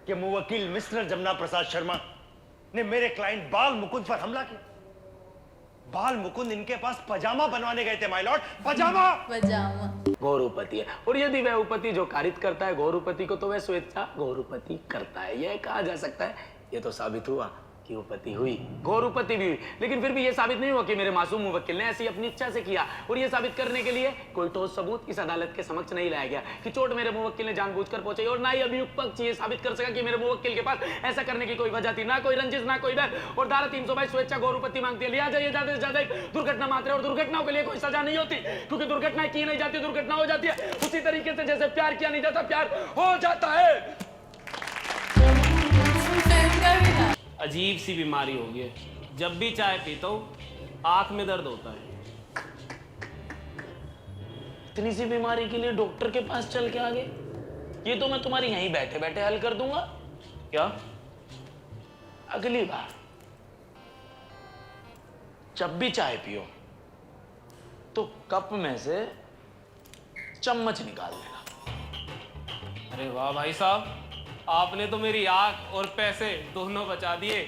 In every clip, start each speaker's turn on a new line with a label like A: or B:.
A: कि मुवक्किल मिस्टर जमुना प्रसाद शर्मा ने मेरे क्लाइंट बाल मुकुंद पर हमला किया। बाल मुकुंद इनके पास पजामा बनवाने गए थे माय लॉर्ड, पजामा।
B: गौरूपति है, और यदि वह उपति जो कारित करता है गौरूपति को, तो वह स्वेच्छा गौरूपति करता है। यह कहा जा सकता है। यह तो साबित हुआ कि उपति हुई, गौरूपति भी हुई, लेकिन फिर भी यह साबित नहीं हुआ कि मेरे मासूम मुवक्किल ने ऐसी अपनी इच्छा से किया। और यह साबित करने के लिए कोई ठोस सबूत इस अदालत के समक्ष नहीं लाया गया कि चोट मेरे मुवक्किल ने जानबूझकर पहुंचाई, और ना ही अभियुक्त पक्ष ये साबित कर सका कि मेरे मुवक्किल के पास ऐसा करने की कोई वजह थी, ना कोई रंजिश, ना कोई डर। और धारा 322 स्वेच्छा गौरूपति मांगती है। लिहाजा ये ज्यादा से ज्यादा एक दुर्घटना मात्र है, और दुर्घटनाओं के लिए कोई सजा नहीं होती, क्योंकि दुर्घटनाएं की नहीं जाती, दुर्घटना हो जाती है। उसी तरीके से जैसे प्यार किया नहीं जाता, प्यार हो जाता है।
C: अजीब सी बीमारी हो गई है, जब भी चाय पीता हूँ आंख में दर्द होता है।
B: इतनी सी बीमारी के लिए डॉक्टर के पास चल के आ गए? ये तो मैं तुम्हारी यहीं बैठे बैठे हल कर दूंगा। क्या? अगली बार जब भी चाय पियो तो कप में से चम्मच निकाल लेना।
C: अरे वाह भाई साहब, आपने तो मेरी आंख और पैसे दोनों बचा दिए।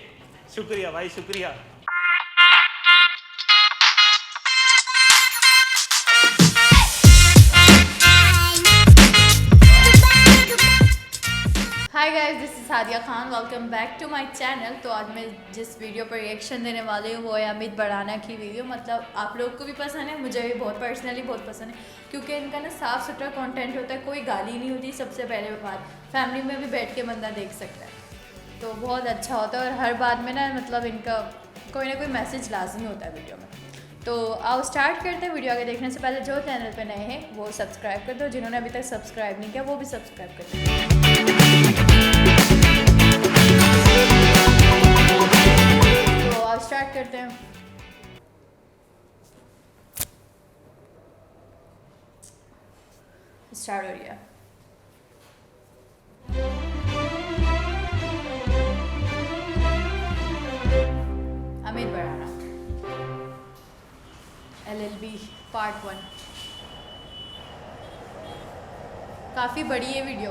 C: शुक्रिया भाई, शुक्रिया।
D: Hi guys, this is Sadia Khan, welcome back to my channel. तो आज मैं जिस वीडियो पर रिएक्शन देने वाली हूँ वो है अमित भड़ाना की वीडियो। मतलब आप लोग को भी पसंद है, मुझे भी बहुत पर्सनली बहुत पसंद है, क्योंकि इनका ना साफ़ सुथरा कंटेंट होता है, कोई गाली नहीं होती। सबसे पहले बात, फैमिली में भी बैठ के बंदा देख सकता है, तो बहुत अच्छा होता है। और हर बात में ना मतलब इनका कोई ना कोई मैसेज लाजमी होता है वीडियो में। तो आओ स्टार्ट करते हैं। वीडियो आगे देखने से पहले जो चैनल पे नए हैं वो सब्सक्राइब कर दो, जिन्होंने अभी तक सब्सक्राइब नहीं किया वो भी सब्सक्राइब कर दो। तो आओ स्टार्ट करते हैं। स्टार्ट हो गया। Amit Bhadana LLB part 1। काफ़ी बड़ी है video.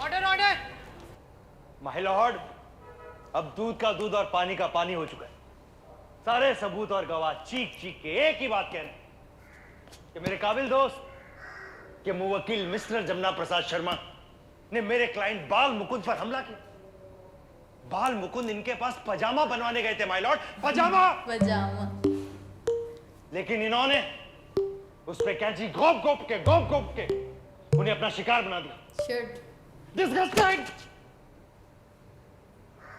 C: Order order.
A: My Lord, अब दूध का दूध और पानी का पानी हो चुका है। सारे सबूत और गवाह चीख चीख के एक ही बात कह रहे हैं कि मेरे काबिल दोस्त कि मुवक्किल मिस्टर जमुना प्रसाद शर्मा ने मेरे क्लाइंट बाल मुकुंद पर हमला किया। बाल मुकुंद इनके पास पजामा बनवाने गए थे माय लॉर्ड, पजामा। लेकिन इन्होंने उस पे कैंची घोप घोप के उन्हें अपना शिकार बना दिया।
D: Shirt
A: disgusting.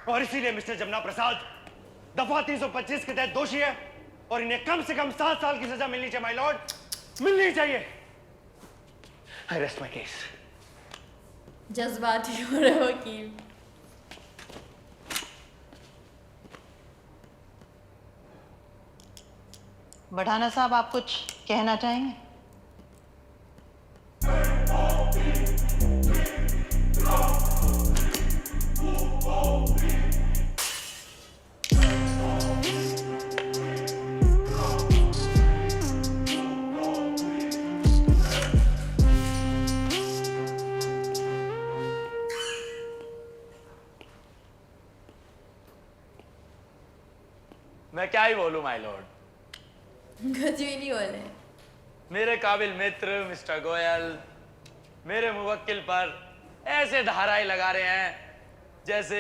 A: और इसीलिए मिस्टर जमुना प्रसाद दफा 325 के तहत दोषी है, और इन्हें कम से कम 7 साल की सजा मिलनी चाहिए माय लॉर्ड, मिलनी चाहिए। I rest my case.
D: जज्बाती हो रहे वकील।
E: बढ़ाना साहब, आप कुछ कहना चाहेंगे?
B: मैं क्या ही बोलूं माय लॉर्ड।
D: कुछ भी नहीं बोले।
B: मेरे काबिल मित्र मिस्टर गोयल मेरे मुवक्किल पर ऐसे धाराएं लगा रहे हैं जैसे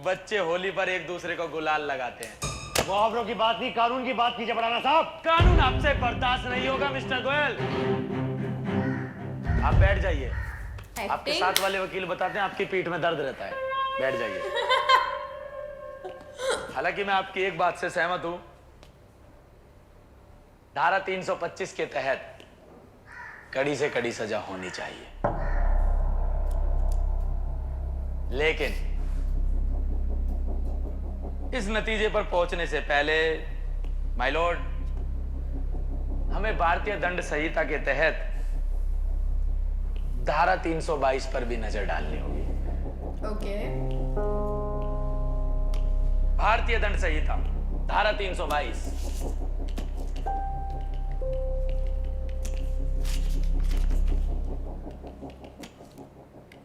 B: बच्चे होली पर एक दूसरे को गुलाल लगाते हैं।
A: मुहावरों की बात नहीं, कानून की बात कीजिए बढ़ाना साहब।
B: कानून आपसे बर्दाश्त नहीं होगा मिस्टर गोयल। आप बैठ जाइए। आपके साथ वाले वकील बताते हैं आपकी पीठ में दर्द रहता है, बैठ जाइए। हालांकि मैं आपकी एक बात से सहमत हूं, धारा 325 के तहत कड़ी से कड़ी सजा होनी चाहिए, लेकिन इस नतीजे पर पहुंचने से पहले माय लॉर्ड हमें भारतीय दंड संहिता के तहत धारा 322 पर भी नजर डालनी होगी।
D: ओके।
B: भारतीय दंड संहिता धारा 322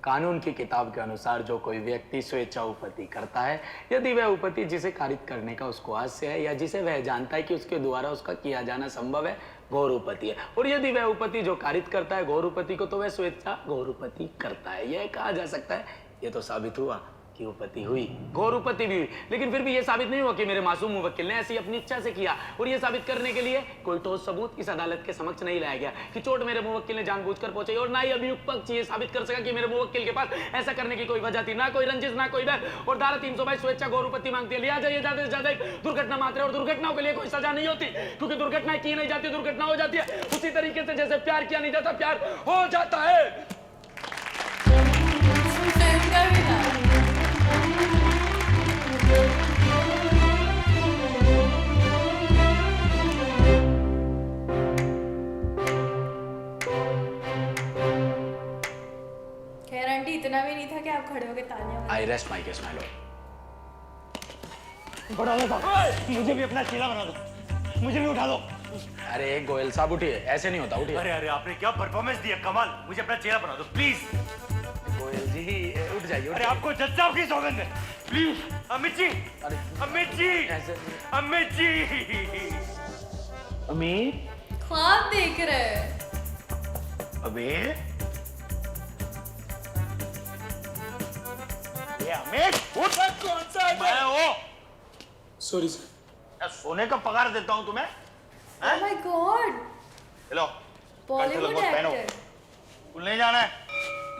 B: कानून की किताब के अनुसार जो कोई व्यक्ति स्वेच्छा उपपत्ति करता है, यदि वह उपपत्ति जिसे कारित करने का उसको आस्य है या जिसे वह जानता है कि उसके द्वारा उसका किया जाना संभव है, गौर उपपत्ति है। और यदि वह उपपत्ति जो कारित करता है गौर उपपत्ति को, तो वह स्वेच्छा गौर उपपत्ति करता है। यह कहा जा सकता है, यह तो साबित हुआ कि उपपत्ति हुई, गौर उपपत्ति भी हुई, लेकिन फिर भी यह साबित नहीं हुआ कि मेरे मासूम मुवक्किल ने ऐसी अपनी इच्छा से किया। और यह साबित करने के लिए कोई ठोस सबूत इस अदालत के समक्ष नहीं लाया गया कि चोट मेरे मुवक्किल ने जानबूझकर पहुंचाई, और ना ही अभियुक्त पक्ष ये साबित कर सका कि मेरे मुवक्किल के पास ऐसा करने की कोई वजह थी, ना कोई रंजिश, ना कोई डर। और धारा 322 स्वेच्छा गौर उपपत्ति मांगती है, लिहाजा ये ज्यादा से ज्यादा एक दुर्घटना मात्र है, और दुर्घटनाओं के लिए कोई सजा नहीं होती, क्योंकि दुर्घटनाएं की नहीं जाती, दुर्घटना हो जाती है। उसी तरीके से जैसे प्यार किया नहीं जाता, प्यार हो जाता है।
D: फिल्म का भी था। खैर आंटी इतना भी नहीं था कि आप खड़े होकर तालियां बजा।
B: आई rest my case my Lord.
A: बड़ा होगा, मुझे भी अपना चेला बना दो, मुझे भी उठा दो।
B: अरे गोयल साहब उठिए, ऐसे नहीं होता, उठिए।
A: अरे अरे आपने क्या परफॉर्मेंस दिया, कमाल। मुझे अपना चेला बना दो प्लीज।
B: गोयल जी उठ जाइए।
A: अरे आपको जज साहब की सौगंध है, प्लीज। अमित जी,
B: अरे
A: अमित जी,
B: ऐसे
A: अमित जी।
B: अमित,
D: ख्वाब देख रहे हैं।
A: अबे ये अमित उठ। कौन सा है? मैं हूँ।
B: Sorry sir.
A: सोने का पगार देता हूँ तुम्हें।
D: Oh my God,
A: hello,
D: Bollywood actor.
A: School नहीं जाना है?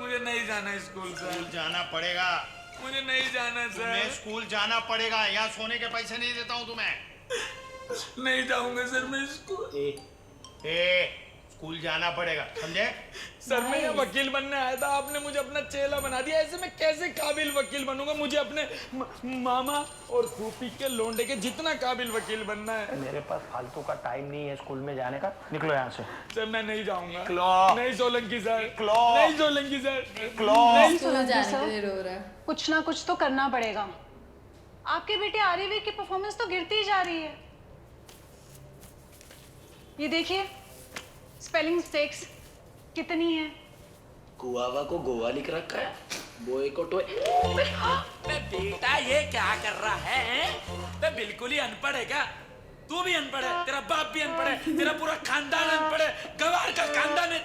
F: मुझे नहीं जाना है स्कूल सर,
A: स्कूल जाना पड़ेगा।
F: मुझे नहीं जाना है
A: तुम्हें
F: सर,
A: स्कूल जाना पड़ेगा, यहाँ सोने के पैसे नहीं देता हूँ तुम्हें।
F: नहीं जाऊंगा सर मैं स्कूल।
A: स्कूल जाना पड़ेगा, समझे?
F: सर मैं यहाँ वकील बनने आया था, आपने मुझे अपना चेला बना दिया। ऐसे मैं कैसे काबिल वकील बनूंगा? मुझे अपने मामा और फूफी के लोंडे के जितना काबिल वकील बनना है।
A: मेरे पास फालतू का टाइम नहीं है स्कूल में जाने का, निकलो यहाँ से।
F: सर मैं नहीं जाऊंगा।
A: निकलो।
F: नहीं सोलंकी सर,
A: निकलो।
F: नहीं सोलंकी सर,
A: निकलो।
D: स्कूल जाने के लिए रो रहा है।
G: कुछ ना कुछ तो करना पड़ेगा। आपके बेटे आर्यवीर की परफॉर्मेंस तो गिरती ही जा रही है। ये देखिए स्पेलिंग मिस्टेक्स कितनी है।
B: गुआवा को गोवा लिख रखा है, बोए को टोए।
F: बेटा ये क्या कर रहा है? मैं बिल्कुल ही अनपढ़ है क्या? तू भी अनपढ़ है, तेरा बाप भी अनपढ़ है, तेरा पूरा खानदान अनपढ़ है, गवार का खानदान है।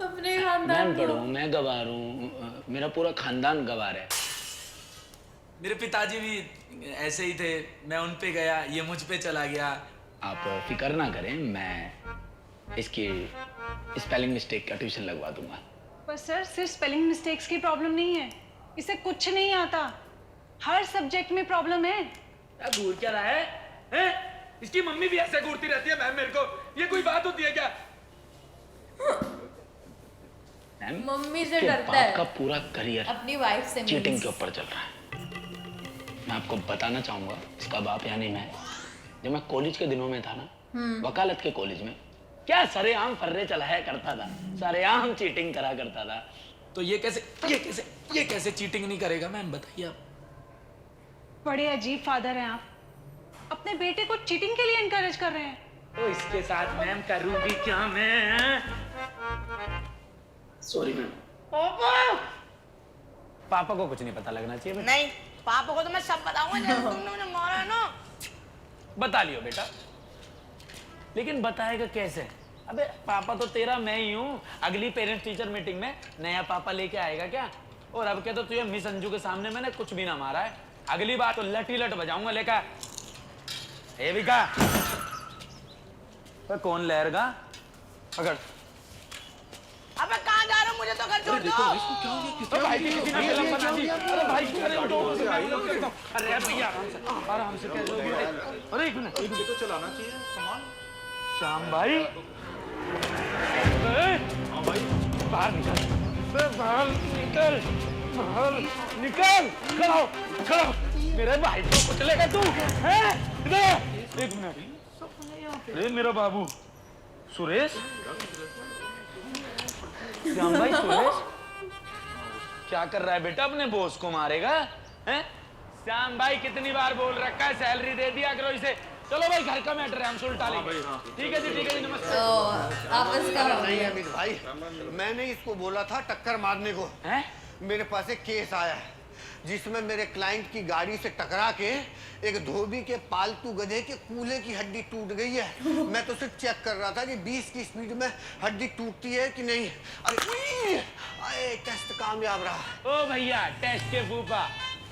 D: अपने
B: मैं
D: खानदान
B: अनपढ़
D: को।
B: हूँ, मैं गवार हूँ, मेरा पूरा खानदान गवार है।
F: मेरे पिताजी भी ऐसे ही थे, मैं उन पे गया, ये मुझ पे चला गया।
B: आप फिक्र ना करें, मैं इसकी स्पेलिंग मिस्टेक का ट्यूशन लगवा दूंगा।
G: पर सर सिर्फ स्पेलिंग मिस्टेक्स की प्रॉब्लम नहीं है, इसे कुछ नहीं आता। हर सब्जेक्ट में प्रॉब्लम है।
F: क्या घूर क्या रहा है? हैं? इसकी मम्मी भी ऐसे घूरती रहती है मैम, मेरे को ये कोई बात होती है क्या?
B: मैम,
D: मम्मी से
B: इसके
D: डरता
B: बाप
D: है।
B: का पूरा करियर
D: अपनी वाइफ से
B: चीटिंग
D: means।
B: के ऊपर चल रहा है। मैं आपको बताना चाहूंगा, इसका बाप यानी मैं, जब मैं कॉलेज के दिनों में था ना, वकालत के कॉलेज में, क्या सरेआम फर्रे चलाया करता था, सरेआम चीटिंग करा करता था।
F: तो ये कैसे चीटिंग नहीं करेगा मैम, बताइए आप।
G: बड़े अजीब फादर हैं आप। अपने बेटे को चीटिंग के लिए इनकरेज कर रहे हैं।
F: तो इसके साथ मैम करूंगी क्या मैं?
B: Sorry ma'am. पापा को कुछ नहीं पता लगना चाहिए बेटा।
H: नहीं, पापा को तो मैं सब बताऊंगा जैसे तुमने मुझे मारा है ना।
B: बता लियो बेटा, लेकिन बताएगा कैसे? अबे पापा तो तेरा मैं ही हूँ। अगली पेरेंट्स टीचर मीटिंग में नया पापा लेके आएगा क्या? और अब क्या, तो तुझे मिस अंजू के सामने मैंने कुछ भी ना मारा है। अगली बार तो लटी लट बजाऊंगा लेकर। ए विका, कौन लहरगा? पकड़।
H: अबे कहाँ जा रहे हो? मुझे तो घर छोड़ दो।
B: अरे भाई की किसी ने फिल्म बना दी। अरे भाई अरे उठो, अरे भैया आराम से कैसे होगी? अरे एक मिनट तो चलाना चाहिए सामान। श्याम भाई, हाँ भाई, बाहर निकल, बाहर निकल, बाहर निकल। खड़ा हो, मेरे भाई को कुचलेगा तू, हैं? इधर एक मिनट। अरे मेरा बाबू सुरेश, श्याम भाई, सुरेश क्या कर रहा है बेटा? अपने बॉस को मारेगा हैं? श्याम भाई कितनी बार बोल रखा है सैलरी दे दिया करो इसे, चलो भाई घर का मैटर है, हम सुलटा लेंगे। ठीक है जी नमस्ते।
D: तो आपस का हो
I: नहीं
D: गया।
I: अमित भाई, मैंने इसको बोला था टक्कर मारने को।
B: हैं?
I: मेरे पास एक केस आया है जिसमें मेरे क्लाइंट की गाड़ी से टकरा के एक धोबी के पालतू गधे के कूल्हे की हड्डी टूट गई है। मैं तो सिर्फ चेक कर रहा था कि 20 की स्पीड में हड्डी टूटती है कि नहीं। अरे टेस्ट कामयाब रहा।
B: ओ भैया टेस्ट के फूफा,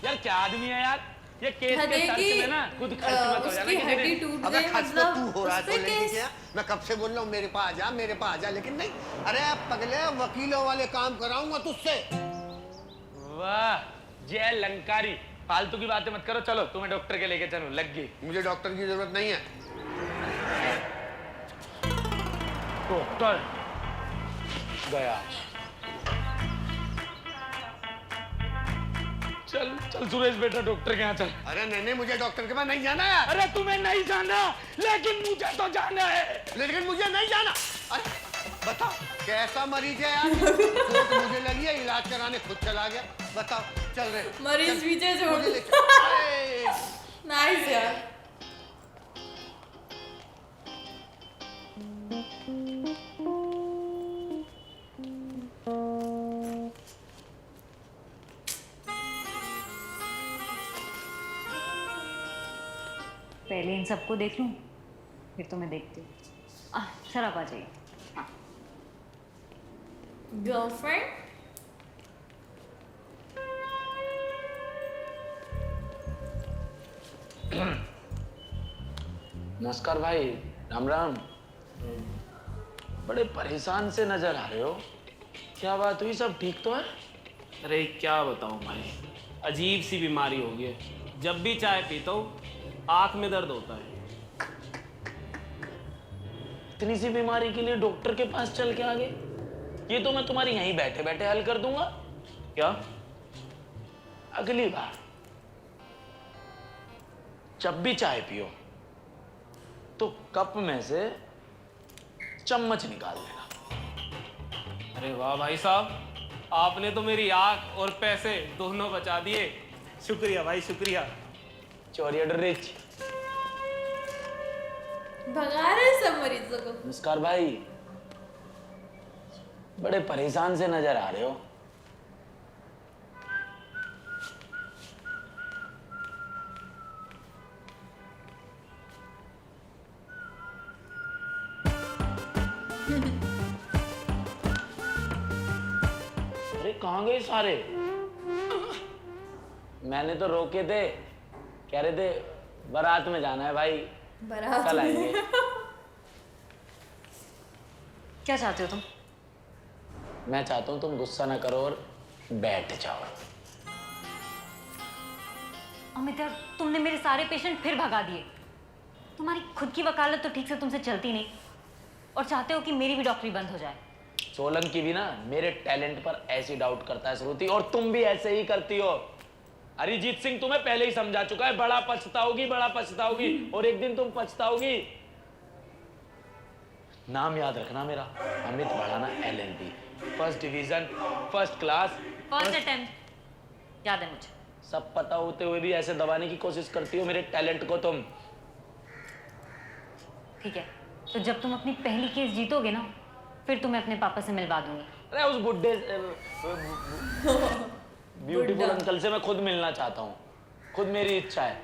B: यार क्या आदमी है यार। ये केस के
D: गधे
B: सर्च
D: की
B: में ना खुद खर्च मत हो जाना
D: उसकी
B: किसी
D: हड्डी
B: दिन।
D: टूट
I: अबे
D: गई
I: खर्च तो
D: मतलब
I: तू हो रहा है
D: उस
I: तो
D: पे
I: लेके
D: केस।
I: क्या? मैं कब से बोल रहा हूँ मेरे पास आ जा, लेकिन नहीं। अरे पगले वकीलों वाले काम कराऊंगा तुझसे।
B: वाह जय लंकारी, फालतू की बातें मत करो। चलो तुम्हें डॉक्टर के लेके चलो, लग गई।
I: मुझे डॉक्टर की जरूरत नहीं है।
B: डॉक्टर गया। चल चल सुरेश बेटा डॉक्टर के यहाँ चल।
I: अरे नहीं, मुझे डॉक्टर के पास नहीं जाना है।
B: अरे तुम्हें नहीं जाना लेकिन मुझे तो जाना है।
I: लेकिन मुझे नहीं जाना। अरे बताओ कैसा मरीज है यार? चोट मुझे लगी है, इलाज कराने खुद चला गया। बताओ चल रहे
D: मरीज पीछे छोड़।
I: मुझे ले चल। अरे,
D: नाइस यार।
J: पहले इन सबको देख लूं, फिर तो मैं देखती हूँ। सर आप आ जाइए।
D: गर्लफ्रेंड
B: नमस्कार भाई, राम राम। बड़े परेशान से नजर आ रहे हो, क्या बात हुई? सब ठीक तो है?
C: अरे क्या बताऊं भाई, अजीब सी बीमारी हो गई है। जब भी चाय पीता हूँ आंख में दर्द होता है।
B: इतनी सी बीमारी के लिए डॉक्टर के पास चल के आ गए? ये तो मैं तुम्हारी यहीं बैठे बैठे हल कर दूंगा।
C: क्या?
B: अगली बार जब भी चाय पियो तो कप में से चम्मच निकाल देना।
C: अरे वाह भाई साहब, आपने तो मेरी आंख और पैसे दोनों बचा दिए। शुक्रिया भाई शुक्रिया।
B: चोरिया रिच।
D: भगा रहे सब मरीजों को।
B: नमस्कार भाई, बड़े परेशान से नजर आ रहे हो। अरे कहाँ गए सारे? मैंने तो रोके थे, कह रहे थे बारात में जाना है भाई,
D: बारात
B: कल
D: में।
B: आएंगे।
J: क्या चाहते हो तुम?
B: मैं चाहता हूँ तुम गुस्सा ना करो और बैठ जाओ।
J: अमित यार, तुमने मेरे सारे पेशेंट फिर भगा दिए। तुम्हारी खुद की वकालत तो ठीक से तुमसे चलती नहीं, और चाहते हो कि मेरी भी डॉक्टरी बंद हो जाए।
B: सोलंकी भी ना मेरे टैलेंट पर ऐसी डाउट करता है श्रुति, और तुम भी ऐसे ही करती हो। अरिजीत सिंह तुम्हें पहले ही समझा चुका है, बड़ा पछताओगी बड़ा पछताओगी, और एक दिन तुम पछताओगी। नाम याद रखना मेरा, Amit Bhadana LLB, first division, first class,
J: first attempt याद है मुझे।
B: सब पता होते हुए भी ऐसे दबाने की कोशिश करती हो मेरे टैलेंट को तुम।
J: ठीक है, तो जब तुम अपनी पहली केस जीतोगे ना, फिर तुम्हें अपने पापा से मिलवा दूंगी।
B: अरे उस बुड्ढे ब्यूटीफुल अंकल से मैं खुद मिलना चाहता हूँ, खुद मेरी इच्छा है।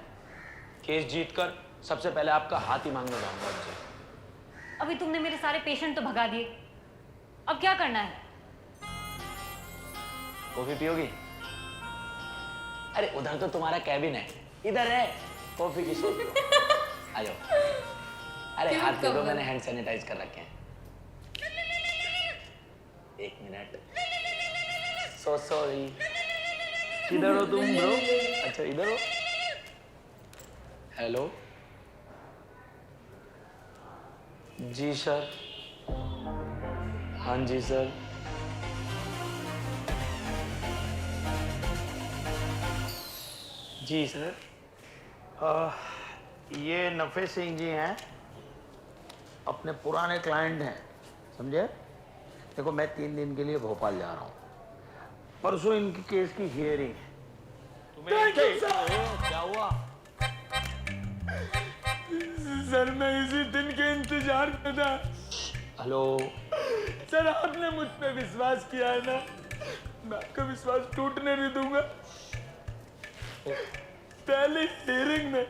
B: केस जीतकर सबसे पहले आपका हाथ ही मांगने जाऊंगा उनसे।
J: अभी तुमने मेरे सारे पेशेंट तो भगा दिए, अब क्या करना है?
B: कॉफी पियोगी? अरे उधर तो तुम्हारा कैबिन है, इधर है कॉफी की शॉप। आ जाओ। अरे
D: क्यों
B: हाथ दे दो,
D: कब?
B: मैंने हैंड सैनिटाइज कर रखे हैं। एक मिनट। So sorry. किधर हो तुम ब्रो? अच्छा इधर हो। हेलो जी सर। हाँ जी सर। जी सर।
K: ये नफे सिंह जी हैं, अपने पुराने क्लाइंट हैं, समझे? देखो मैं 3 दिन के लिए भोपाल जा रहा हूँ, परसों इनकी केस की हियरिंग है।
B: क्या हुआ? सर मैं इसी दिन के इंतजार में था। हेलो सर, आपने मुझ पे विश्वास किया है ना, मैं आपका विश्वास टूटने नहीं दूंगा। पहले हियरिंग में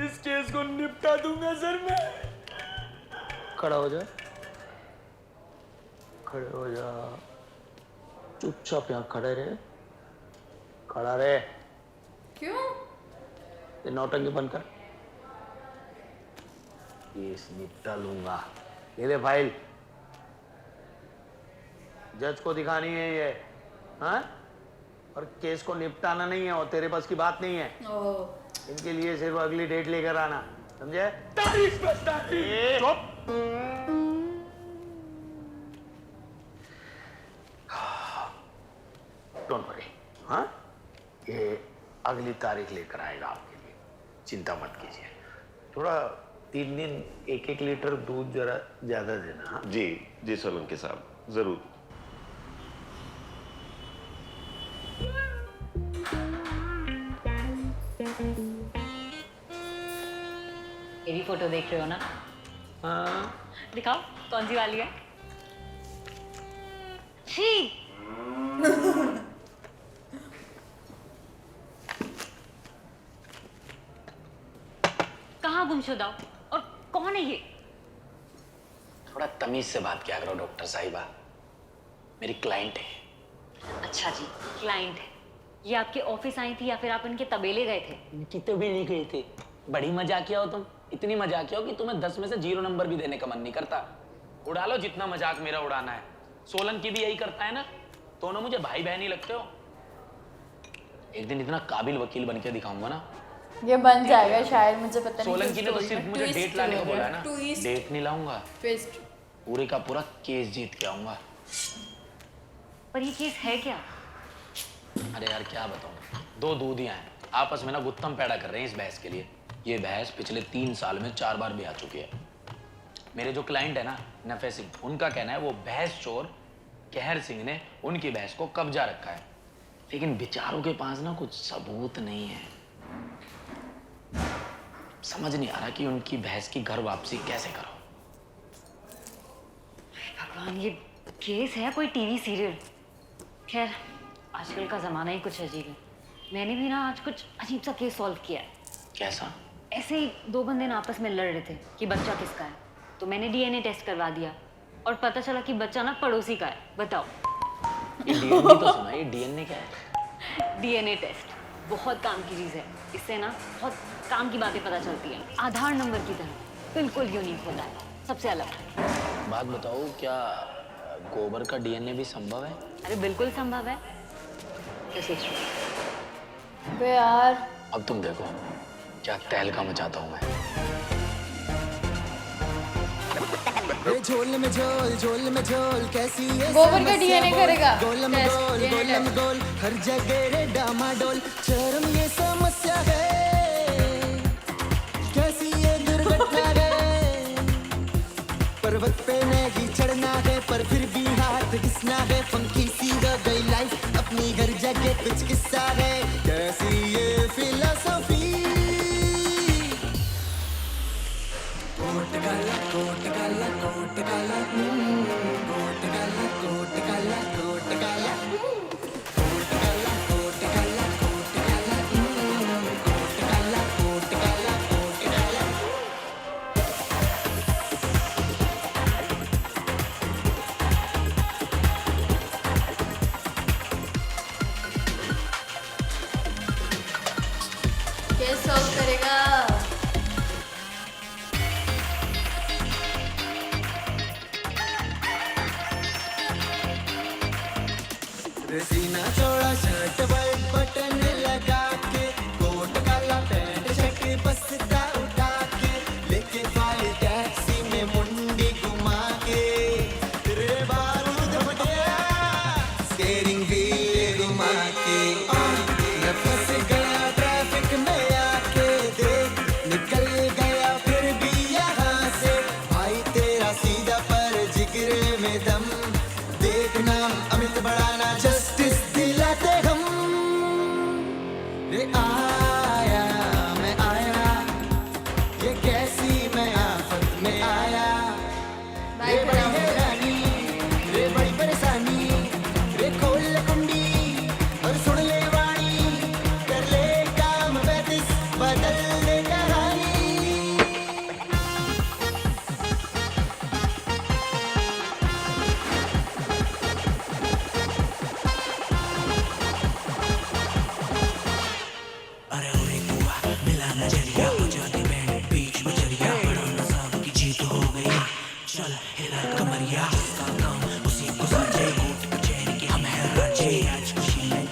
B: इस केस को निपटा दूंगा सर मैं। खड़ा हो जा, खड़े हो जा, चुपचाप यहाँ खड़े रहे, खड़ा रहे।
D: क्यों?
B: ये नौटंकी बंद कर। केस निपटा लूंगा। ये ले फाइल, जज को दिखानी है ये, हाँ? और केस को निपटाना नहीं है, और तेरे पास की बात नहीं है। इनके लिए सिर्फ अगली डेट लेकर आना, समझे? तारीख बस तारीख। चुप। डोंट वरी, हाँ? ये अगली तारीख लेकर आएगा आपके लिए, चिंता मत कीजिए। थोड़ा 3 दिन 1-1 लीटर दूध जरा ज्यादा देना। हाँ?
L: जी जी सोलंकी साहब, जरूर।
J: मेरी फोटो देख रहे हो ना?
B: हाँ।
J: दिखाओ कौन सी वाली है। छी। कहाँ गुमशुदा हो? और कौन है ये?
B: थोड़ा तमीज से बात किया करो डॉक्टर साहिबा, मेरी क्लाइंट है।
J: अच्छा जी, क्लाइंट है। ये आपके ऑफिस आई थी या फिर आप इनके तबेले गए थे?
B: इनकी तबेले गए थे। बड़ी मजाकिया हो तुम, इतनी मजाकिया हो कि तुम्हें 10 में से 0 नंबर भी देने का मन नहीं करता। उड़ा लो जितना मजाक मेरा उड़ाना है। सोलंकी भी यही करता है ना, दोनों मुझे भाई बहन ही लगते हो। एक दिन इतना काबिल वकील बन के दिखाऊंगा ना,
D: ये बन जाएगा शायद, मुझे पता नहीं।
B: सोलंकी ने तो सिर्फ मुझे डेट लाने को बोला है ना,
D: ट्विस्ट।
B: डेट नहीं लाऊंगा,
D: ट्विस्ट।
B: पूरे का पूरा केस जीत के आऊंगा।
J: पर ये केस है क्या?
B: अरे यार क्या बताऊं, 2 दूधियां हैं आपस में ना गुत्तम पैदा कर रहे हैं इस भैंस के लिए। ये भैंस पिछले 3 साल में 4 बार ब्याह चुकी है। मेरे जो क्लाइंट है ना नफे सिंह, उनका कहना है वो भैंस चोर कहर सिंह ने उनकी भैंस को कब्जा रखा है, लेकिन बेचारों के पास ना कुछ सबूत नहीं है। समझ नहीं आ रहा कि उनकी भैंस की घर वापसी कैसे करो।
J: भगवान, ये केस है कोई टीवी सीरियल? खैर, आजकल का जमाना ही कुछ अजीब है। मैंने भी ना आज कुछ अजीब सा केस सॉल्व किया है।
B: कैसा?
J: ऐसे ही 2 बंदे ना आपस में लड़ रहे थे कि बच्चा किसका है, तो मैंने डीएनए टेस्ट करवा दिया और पता चला कि बच्चा ना पड़ोसी का है। बताओ।
B: ये डीएनए तो सुना, ये डीएनए क्या है?
J: डीएनए टेस्ट बहुत काम की चीज़ है। इससे ना बहुत काम की बातें पता चलती हैं। आधार नंबर की तरह बिल्कुल यूनिक होता है, सबसे अलग।
B: बात बताओ, क्या गोबर का डीएनए भी संभव है?
J: अरे बिल्कुल संभव है। कैसे?
D: बे यार,
B: अब तुम देखो क्या तहलका मचाता हूँ मैं।
M: झोल में झोल, झोल में झोल, कैसी है
D: गोबर का डीएनए करेगा
M: गोल में गोल, गोल में गोल, हर जगह रे डामाडोल। चरम ये समस्या है, कैसी ये दुर्घटना है। पर्वत पे नहीं चढ़ना है, पर फिर भी हाथ घिसना है। फंकी सी हो गई लाइफ, अपनी हर जगह कुछ किस्सा है। कैसी ये फिलॉसफी। कोट काला, कोट काला, कोट काला, कोट काला, कोट काला, कोट काला, कोट काला, कोट काला, कोट काला, कोट काला, कोट काला, कोट काला।
D: केस सॉल्व करेगा।
M: सीना चौड़ा, शर्ट वाइट बटन लगा के, कोट काला पैंट शर्ट बस्ता उठा के, लेके फाइल टैक्सी में मुंडी घुमा के, रे बारूद फटिया स्टीयरिंग व्हील घुमा के। मैं फंस गया ट्रैफिक में आके, देख निकल गया फिर भी यहाँ से। भाई तेरा सीधा पर जिगरे में दम, देखना अमित बढ़ाना जस्टिस दिलाते हम।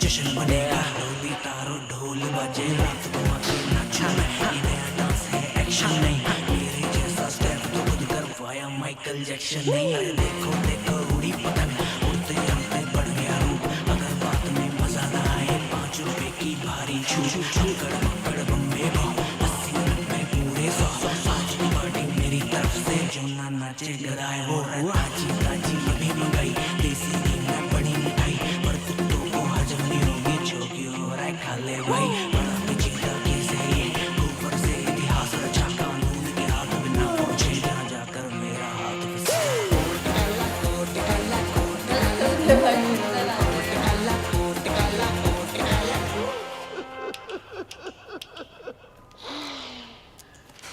F: जश्न बनेगा ढोली तारो ढोल बजे रात को मत नाचो ये नया डांस है एक्शन नहीं मेरे जैसा स्टेप तो खुद करवाया माइकल जैक्सन नहीं अरे देखो देखो उड़ी पतंग उड़ते उड़ते बढ़ गया रूप अगर बात में मजा ना आए 5 रुपए की भारी छूट अकड़ मकड़ बम्बे भाव 80 रुपए पूरे 100 आज की पार्टी मेरी तरफ से जो ना नाचे डराए वो ताजी ताजी अभी मंगाई देसी घी में बड़ी मिठाई पर कुत्तों को हजम नहीं होगी जो क्यों हो रहा है खा ले भाई बड़ा पेचीदा केस है ये ऊपर से इतिहास रचा कानून के हाथ बिना पहुंचे जहाँ जाकर मेरा हाथ फिसला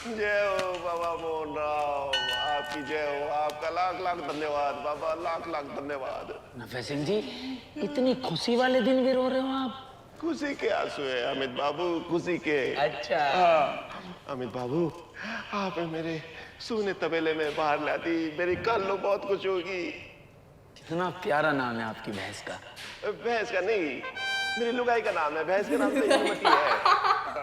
L: जय हो बाबा मोहन राव, आपकी जय हो। आपका लाख लाख धन्यवाद बाबा, लाख लाख धन्यवाद।
B: नफे सिंह जी, इतनी खुशी वाले दिन भी रो रहे हो आप?
L: खुशी के आंसू है अमित बाबू, खुशी के।
B: अच्छा।
L: अमित बाबू, आप मेरे सूने तबेले में बाहर लाती मेरी कल लो बहुत खुश होगी।
B: कितना प्यारा नाम है आपकी भैंस का।
L: भैंस का नहीं, मेरी लुगाई का नाम है। भैंस का नाम तो इंदुमती है।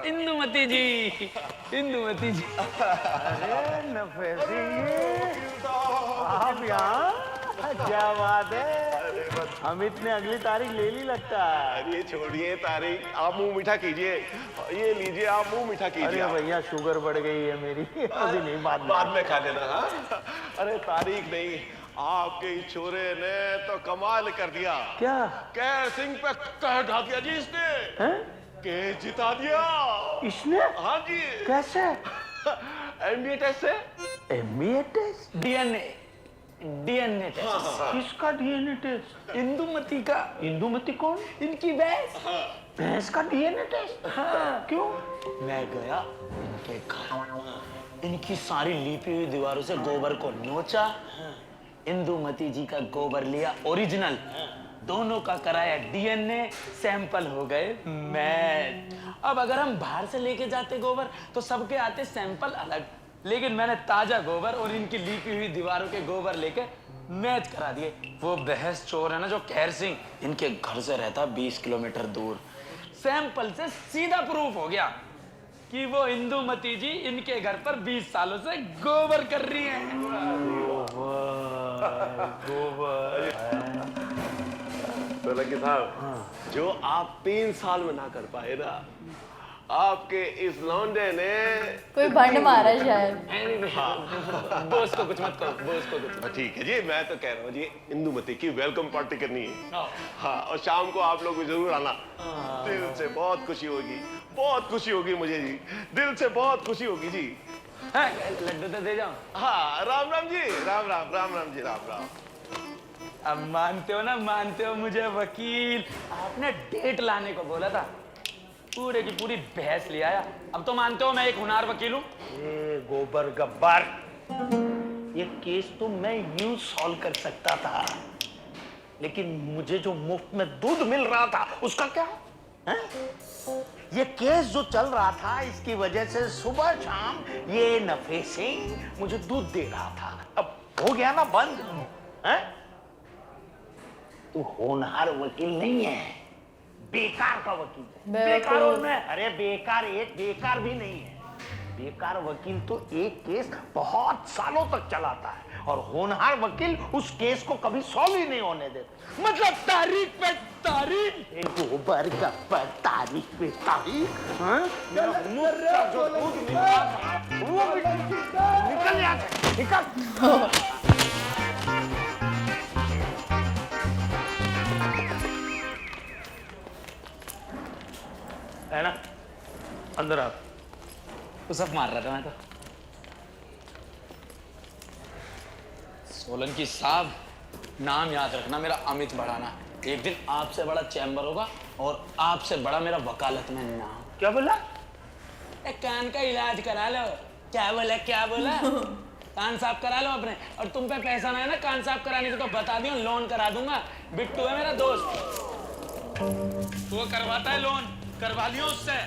B: इंदुमती जी, इंदुमती जी।
K: अरे नफे सिंह, आप यहाँ? क्या बात है, अमित ने अगली तारीख ले ली लगता है।
L: अरे छोड़िए तारीख, आप मुंह मीठा कीजिए। ये लीजिए, आप मुंह मीठा कीजिए।
K: अरे भैया शुगर बढ़ गई है मेरी, अभी नहीं,
L: बाद में खा लेना। हाँ, अरे तारीख नहीं, आपके छोरे ने तो कमाल कर दिया।
K: क्या?
L: कैर सिंह पे कह ढा दिया जी इसने।
K: हैं?
L: केस जिता दिया
K: इसने?
L: हाँ जी।
K: कैसे?
L: एमबीए टेस्ट से।
K: MBA test?
B: DNA test.
K: किसका डीएनए टेस्ट?
B: इंदुमती का।
K: इंदुमती कौन?
B: इनकी भैंस।
K: भैंस का डीएनए टेस्ट?
B: हाँ।
K: क्यों?
B: मैं गया इनके घर, इनकी सारी लीपी हुई दीवारों से गोबर को नोचा, इंदुमती जी का गोबर लिया ओरिजिनल, दोनों का कराया डीएनए, सैंपल हो गए मैच। अब अगर हम बाहर से लेके जाते गोबर तो सबके आते सैंपल अलग, लेकिन मैंने ताजा गोबर और इनकी लीपी हुई दीवारों के गोबर लेके मैच करा दिए। वो बहस चोर है ना जो कैर सिंह, इनके घर से रहता 20 किलोमीटर दूर, सैंपल से सीधा प्रूफ हो गया कि वो इंदुमती जी इनके घर पर 20 सालों से गोबर कर रही हैं।
K: गोबर।
L: तो लकी साहब, जो आप 3 साल में ना कर पाए ना, आपके इस लौंडे ने
D: कोई भंड मारा शायद।
B: बोस को कुछ मत कहो, बोस को कुछ।
L: ठीक है जी, मैं तो कह रहा हूँ जी, इंदुमती की वेलकम पार्टी करनी है। हाँ, और शाम को आप लोग जरूर आना। दिल से बहुत खुशी होगी, बहुत खुशी होगी मुझे जी, दिल से बहुत खुशी होगी जी।
B: लड्डू तो दे जाओ।
L: हाँ, राम राम जी, राम राम, राम राम जी, राम राम।
B: अब मानते हो ना, मानते हो मुझे वकील, आपने डेट लाने को बोला था, पूरे की पूरी बहस ले आया। अब तो मानते हो मैं एक होनहार वकील हूँ।
K: गोबर गब्बर, ये केस तो मैं यूं सॉल्व कर सकता था, लेकिन मुझे जो मुफ्त में दूध मिल रहा था उसका क्या है? ये केस जो चल रहा था, इसकी वजह से सुबह शाम ये नफे सिंह मुझे दूध दे रहा था, अब हो गया ना बंद। है? तू होनहार वकील नहीं है, बेकार का वकील है। बेकार और मैं, अरे बेकार, एक बेकार भी नहीं है। बेकार वकील तो एक केस बहुत सालों तक चलाता है, और होनहार वकील उस केस को कभी सॉल्व ही नहीं होने देता। मतलब तारीख पे तारीख, गोबर गब्बर, तारीख पे तारीख। हाँ? वो निकल यहाँ से, निकल। है ना, अंदर आ।
B: तो सब मार रहा था मैं तो। सोलंकी साहब, नाम याद रखना मेरा अमित बढ़ाना। एक दिन आपसे बड़ा चैम्बर होगा और आपसे बड़ा मेरा वकालत में नाम।
K: क्या बोला?
B: कान का इलाज करा लो। क्या बोला, क्या बोला? कान साफ करा लो अपने, और तुम पे पैसा ना है ना कान साफ कराने से तो बता दियो, लोन करा दूंगा। बिट्टू है मेरा दोस्त, वो करवाता है लोन, करवा लियो उससे।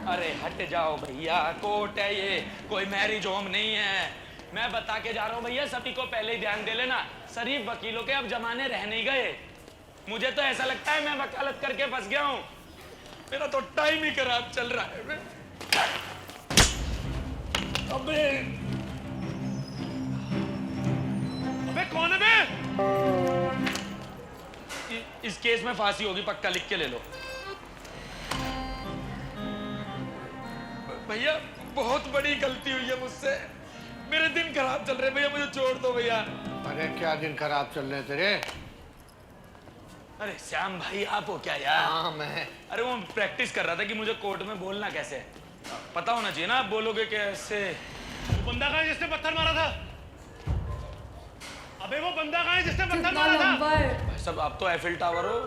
C: अरे हट जाओ भैया, कोर्ट है ये, कोई मैरिज होम नहीं है।
B: मैं बता के जा रहा हूँ भैया, सभी को पहले ही ध्यान दे लेना। शरीफ वकीलों के अब जमाने रह नहीं गए। मुझे तो ऐसा लगता है मैं वकालत करके फंस गया हूँ। मेरा तो टाइम ही खराब चल रहा है। अबे कौन है बे? इस केस में फांसी होगी पक्का, लिख के ले लो। भैया बहुत बड़ी गलती हुई है मुझसे, मेरे दिन खराब चल रहे भैया, मुझे छोड़ दो भैया।
I: अरे क्या दिन खराब चल रहे तेरे?
B: अरे श्याम भाई आप हो क्या यार?
I: हाँ मैं।
B: अरे वो प्रैक्टिस कर रहा था कि मुझे कोर्ट में बोलना कैसे है, पता होना चाहिए ना। आप बोलोगे कैसे?
A: बंदा कहाँ है जिसने पत्थर मारा था? अबे वो बंदा कहाँ है जिसने पत्थर मारा था?
B: भाई साहब आप तो एफिल टावर हो।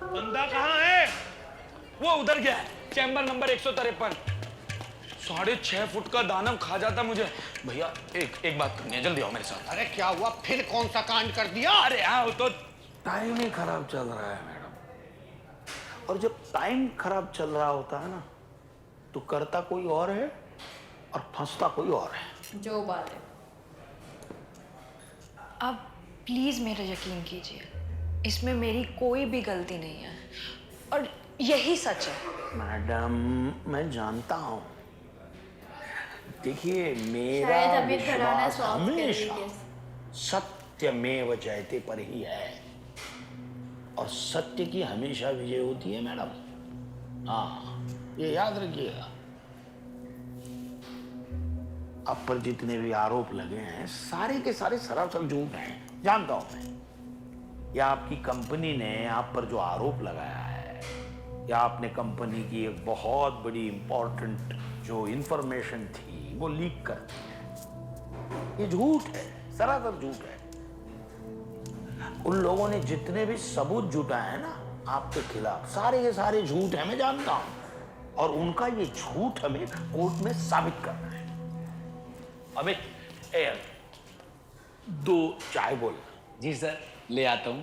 A: बंदा कहाँ है?
B: वो उधर गया है, चैम्बर नंबर 153। 6.5 फुट का दानव खा जाता मुझे। भैया एक बात करनी है, जल्दी आओ मेरे साथ।
I: अरे क्या हुआ फिर? कौन सा कांड कर दिया?
B: अरे आओ तो।
K: टाइम ही खराब चल रहा है मैडम, और जब टाइम खराब चल रहा होता है ना तो करता कोई और है और फंसता कोई और है।
D: जो बात है।
N: आप प्लीज मेरा यकीन कीजिए, इसमें मेरी कोई भी गलती नहीं है और यही सच है।
K: मैडम मैं जानता हूँ, देखिए मेरा
D: शायद अमित भड़ाना
K: विश्वास
D: सॉल्व कर
K: हमेशा
D: लीजिए।
K: सत्यमेव जयते पर ही है, और सत्य की हमेशा विजय होती है मैडम। हाँ ये याद रखिएगा। आप पर जितने भी आरोप लगे हैं सारे के सारे सरासर झूठ हैं, जानता हूं मैं। या आपकी कंपनी ने आप पर जो आरोप लगाया है, या आपने कंपनी की एक बहुत बड़ी इंपॉर्टेंट जो इंफॉर्मेशन थी वो लीक कर दी है, ये झूठ है, सरासर झूठ है। उन लोगों ने जितने भी सबूत जुटाए हैं ना आपके खिलाफ, सारे के सारे झूठ है, मैं जानता हूं। और उनका ये झूठ हमें कोर्ट में साबित करना है। अमित, 2 चाय बोल।
B: जी सर, ले आता हूं।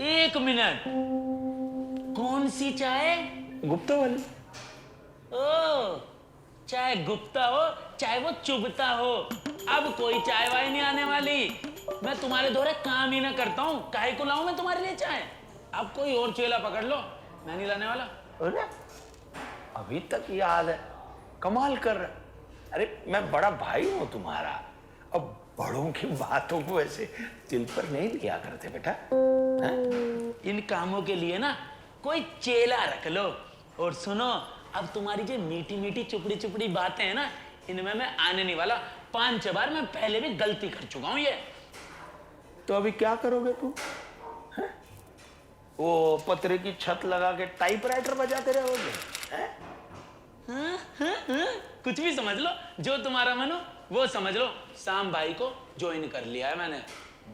B: 1 मिनट, कौन सी चाय?
K: गुप्ता वाली।
B: ओ, चाहे गुप्ता हो चाहे वो चुभता हो, अब कोई चाय वाय नहीं आने वाली। मैं तुम्हारे दोहरे काम ही ना करता हूँ, काहे को लाऊं मैं तुम्हारे लिए चाय? अब कोई और चेला पकड़ लो, मैं नहीं लाने वाला।
K: अरे अभी तक याद है, कमाल कर रहा है। अरे मैं बड़ा भाई हूं तुम्हारा, अब बड़ों की बातों को ऐसे दिल पर नहीं लिया करते बेटा।
B: इन कामों के लिए ना कोई चेला रख लो। और सुनो, अब तुम्हारी जो मीठी मीठी चुपड़ी चुपड़ी बातें हैं ना, इनमें मैं आने नहीं वाला। 5-6 बार मैं पहले भी गलती कर चुका हूं ये।
K: तो अभी क्या करोगे तुम? वो पतरे की छत लगा के टाइपराइटर बजाते रहोगे?
B: कुछ भी समझ लो, जो तुम्हारा मन हो वो समझ लो। शाम भाई को ज्वाइन कर लिया है मैंने,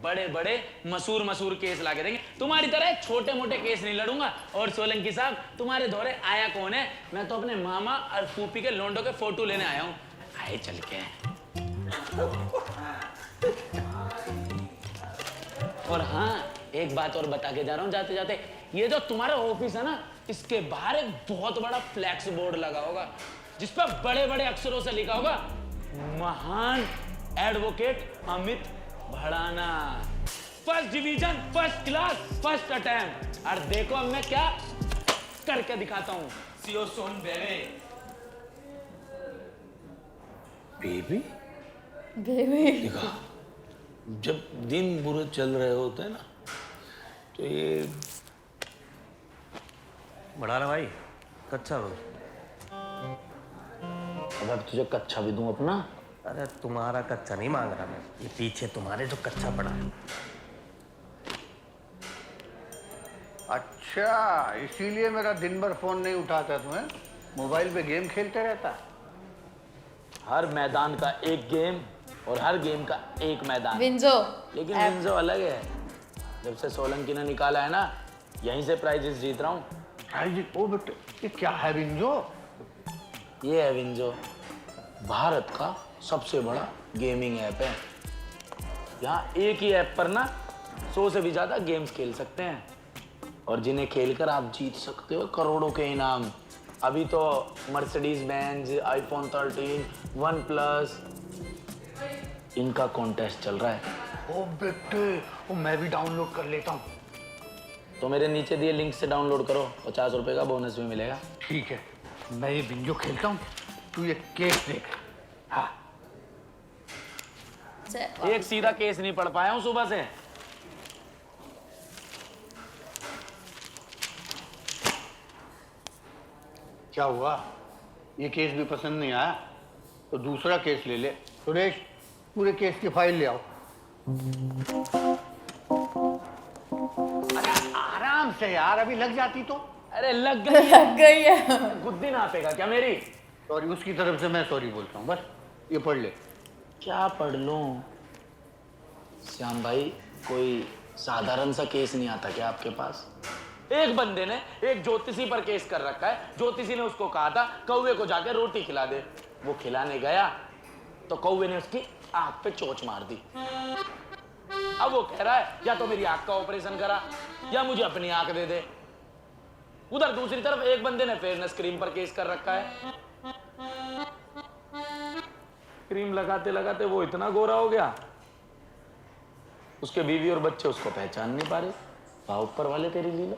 B: बड़े बड़े मशहूर केस लाके देंगे। तुम्हारी तरह छोटे मोटे केस नहीं लड़ूंगा। और सोलंकी साहब, तुम्हारे दौरे आया कौन है? मैं तो अपने मामा और फूफी के लोंडो के फोटो लेने आया हूँ। आए चल के। और हाँ, एक बात और बता के जा रहा हूँ जाते जाते, ये जो तुम्हारा ऑफिस है ना, इसके बाहर एक बहुत बड़ा फ्लैक्स बोर्ड लगा होगा जिस पर बड़े बड़े अक्षरों से लिखा होगा, महान advocate Amit Bhadana, first division, first class, first attempt. और देखो अब मैं क्या करके दिखाता हूँ। सीओ सोन बेबे।
K: बेबी?
D: बेबी।
K: देखा, जब दिन बुरे चल रहे होते हैं ना तो ये
A: बढ़ाना भाई, कच्चा दो।
K: अगर तुझे कच्चा भी दूं अपना?
A: अरे तुम्हारा कच्चा नहीं मांग रहा मैं, ये पीछे तुम्हारे जो कच्चा पड़ा है।
I: अच्छा, इसीलिए मेरा दिन भर फोन नहीं उठाता तुम्हें? मोबाइल पे गेम खेलते रहता?
B: हर मैदान का एक गेम और हर गेम का एक मैदान।
D: विंजो।
B: लेकिन विंजो अलग है। जब से सोलंकी ने निकाला है ना, यहीं से प्राइजेस जीत रहा हूँ।
I: प्राइजेस? ओ बेटे, ये क्या है विंजो?
B: ये है विंजो, भारत का सबसे बड़ा गेमिंग ऐप है। यहाँ एक ही ऐप पर ना 100 से भी ज्यादा गेम्स खेल सकते हैं, और जिन्हें खेलकर आप जीत सकते हो करोड़ों के इनाम। अभी तो Mercedes Benz, iPhone 13, one plus, इनका कॉन्टेस्ट चल रहा है।
I: ओ बेटे, वो मैं भी डाउनलोड कर लेता हूँ।
B: तो मेरे नीचे दिए लिंक से डाउनलोड करो, 50 रुपए का बोनस भी मिलेगा।
I: ठीक है, मैं ये बिंजो खेलता हूँ, तू ये केस देख। हाँ,
B: एक सीधा केस नहीं पढ़ पाया हूँ सुबह से।
I: क्या हुआ? ये केस भी पसंद नहीं आया तो दूसरा केस ले ले। सुरेश, पूरे केस की फाइल ले आओ। अरे आराम से यार, अभी लग जाती तो।
B: अरे लग
D: गई है।
B: गुद्दी नापेगा क्या मेरी?
I: सॉरी, उसकी तरफ से मैं सॉरी बोलता हूँ। बस ये पढ़ ले।
B: क्या पढ़ लूं? श्याम भाई, कोई साधारण सा केस नहीं आता क्या आपके पास? एक बंदे ने एक ज्योतिषी पर केस कर रखा है। ज्योतिषी ने उसको कहा था कौवे को जाके रोटी खिला दे। वो खिलाने गया तो कौवे ने उसकी आंख पे चोंच मार दी। अब वो कह रहा है या तो मेरी आंख का ऑपरेशन करा या मुझे अपनी आंख दे दे। उधर दूसरी तरफ एक बंदे ने फेयरनेस क्रीम पर केस कर रखा है। क्रीम लगाते लगाते वो इतना गोरा हो गया, उसके बीवी और बच्चे उसको पहचान नहीं पा रहे। भाव ऊपर वाले तेरी लीला।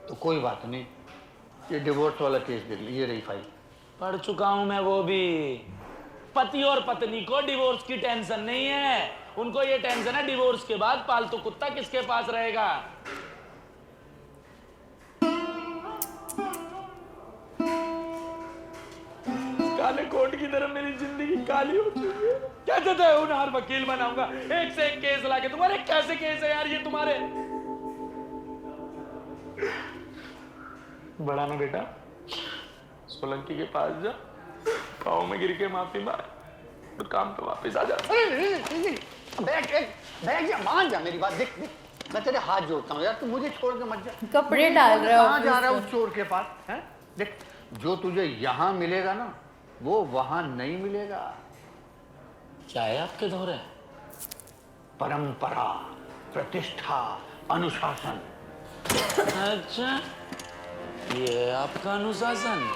I: तो कोई बात नहीं, ये डिवोर्स वाला केस देख ले। ये रही फाइल।
B: पढ़ चुका हूं मैं वो भी। पति और पत्नी को डिवोर्स की टेंशन नहीं है, उनको ये टेंशन है डिवोर्स के बाद पालतू कुत्ता किसके पास रहेगा। काले कोट की तरह मेरी जिंदगी काली हो चुकी है। कैसे तो होनहार वकील बनाऊंगा, एक से एक केस लाके। तुम्हारे कैसे केस है यार ये तुम्हारे? बड़ा ना बेटा, सोलंकी के पास जा, पाँव में गिर के माफी मांग, तो काम पे वापस आ जा।
I: बैठ जा, मान जा मेरी बात। देख देख, मैं तेरे हाथ जोड़ता हूँ यार, तू मुझे छोड़ के मत जा।
D: कपड़े डाल रहे हो?
I: कहाँ जा रहा है उस चोर के पास? हैं? देख, जो तुझे यहाँ मिलेगा ना, वो वहां नहीं मिलेगा।
B: क्या है आपके दौरे?
I: परंपरा, प्रतिष्ठा, अनुशासन।
B: अच्छा, ये है आपका अनुशासन?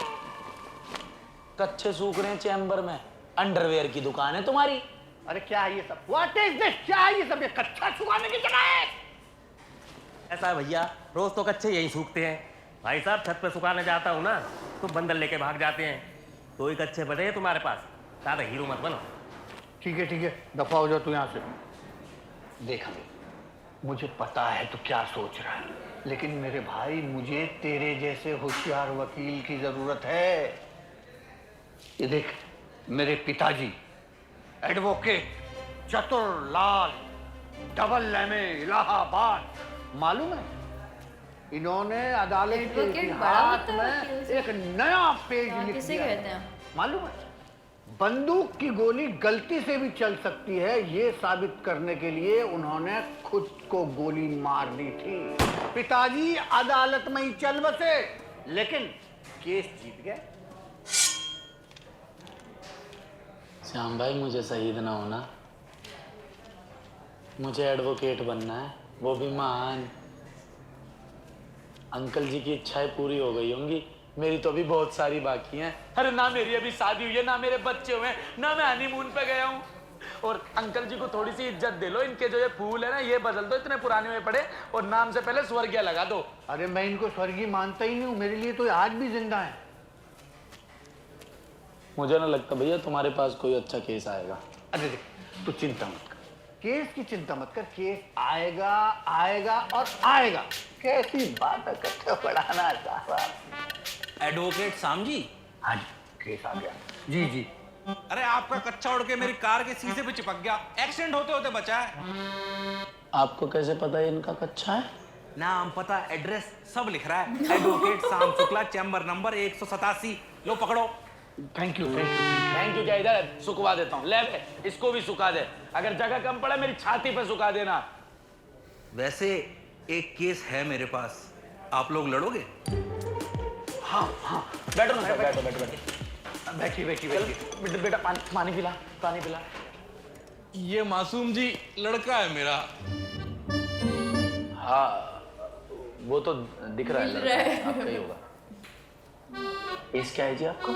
B: कच्चे सूख रहे हैं चैम्बर में, अंडरवेयर की दुकान है तुम्हारी।
I: अरे क्या है ये सब? What is this? क्या है ये सब? ये कच्चा सुखाने की जगह है?
O: ऐसा है भैया, रोज तो कच्चे यही सूखते हैं। भाई साहब, छत पे सुखाने जाता हूँ ना तो बंदर लेके भाग जाते हैं। तो ही कच्चे बचे हैं तुम्हारे पास, ज्यादा हीरो मत बनो।
I: ठीक है, दफा हो जाओ तू यहाँ से। देख हमें, मुझे पता है तू क्या सोच रहा है, लेकिन मेरे भाई, मुझे तेरे जैसे होशियार वकील की जरूरत है। ये देख, मेरे पिताजी एडवोकेट चतुर लाल डबल लेमे इलाहाबाद, मालूम है? इन्होंने अदालत के इतिहास में एक नया पेज लिख दिया है। मालूम है? बंदूक की गोली गलती से भी चल सकती है, ये साबित करने के लिए उन्होंने खुद को गोली मार दी थी। पिताजी अदालत में ही चल बसे, लेकिन केस जीत गए।
B: श्याम भाई, मुझे शहीद ना होना, मुझे एडवोकेट बनना है, वो भी महान। अंकल जी की इच्छाएं पूरी हो गई होंगी, मेरी तो अभी बहुत सारी बाकी हैं। अरे ना मेरी अभी शादी हुई है, ना मेरे बच्चे हुए हैं, ना मैं हनीमून पे गया हूँ। और अंकल जी को थोड़ी सी इज्जत दे लो, इनके जो ये फूल है ना, ये बदल दो, इतने पुराने में पड़े, और नाम से पहले स्वर्गीय लगा दो।
I: अरे मैं इनको स्वर्गीय मानता ही नहीं हूँ, मेरे लिए तो आज भी जिंदा है।
B: मुझे ना लगता भैया तुम्हारे पास कोई अच्छा केस आएगा।
I: अरे देख, तू चिंता मत कर, केस की चिंता मत कर, केस आएगा आएगा और आएगा। कैसी बात करते बढ़ाना साहब।
P: एडवोकेट शाम जी।
I: हाँ जी, केस आ गया। जी जी।
P: अरे आपका कच्चा उड़ के मेरी कार के शीशे पे चिपक गया, एक्सीडेंट होते होते बचा है।
B: आपको कैसे पता है इनका कच्चा है?
P: नाम, पता, एड्रेस सब लिख रहा है। एडवोकेट शाम शुक्ला, चैम्बर नंबर 187। लो पकड़ो।
I: Thank you.
B: थैंक यू क्या, इधर सुखवा देता हूँ। ले बे, इसको भी सुखा दे, अगर जगह कम पड़े मेरी छाती पे सुखा देना।
P: वैसे एक केस है मेरे पास, आप लोग लड़ोगे?
I: हाँ,
B: बैठो ना, बैठो।
I: बैठी
B: बेटा, पानी पिला।
P: ये मासूम जी लड़का है मेरा।
B: हाँ, वो तो दिख रहा है, लड़का आपका ही होगा। केस क्या है जी आपका?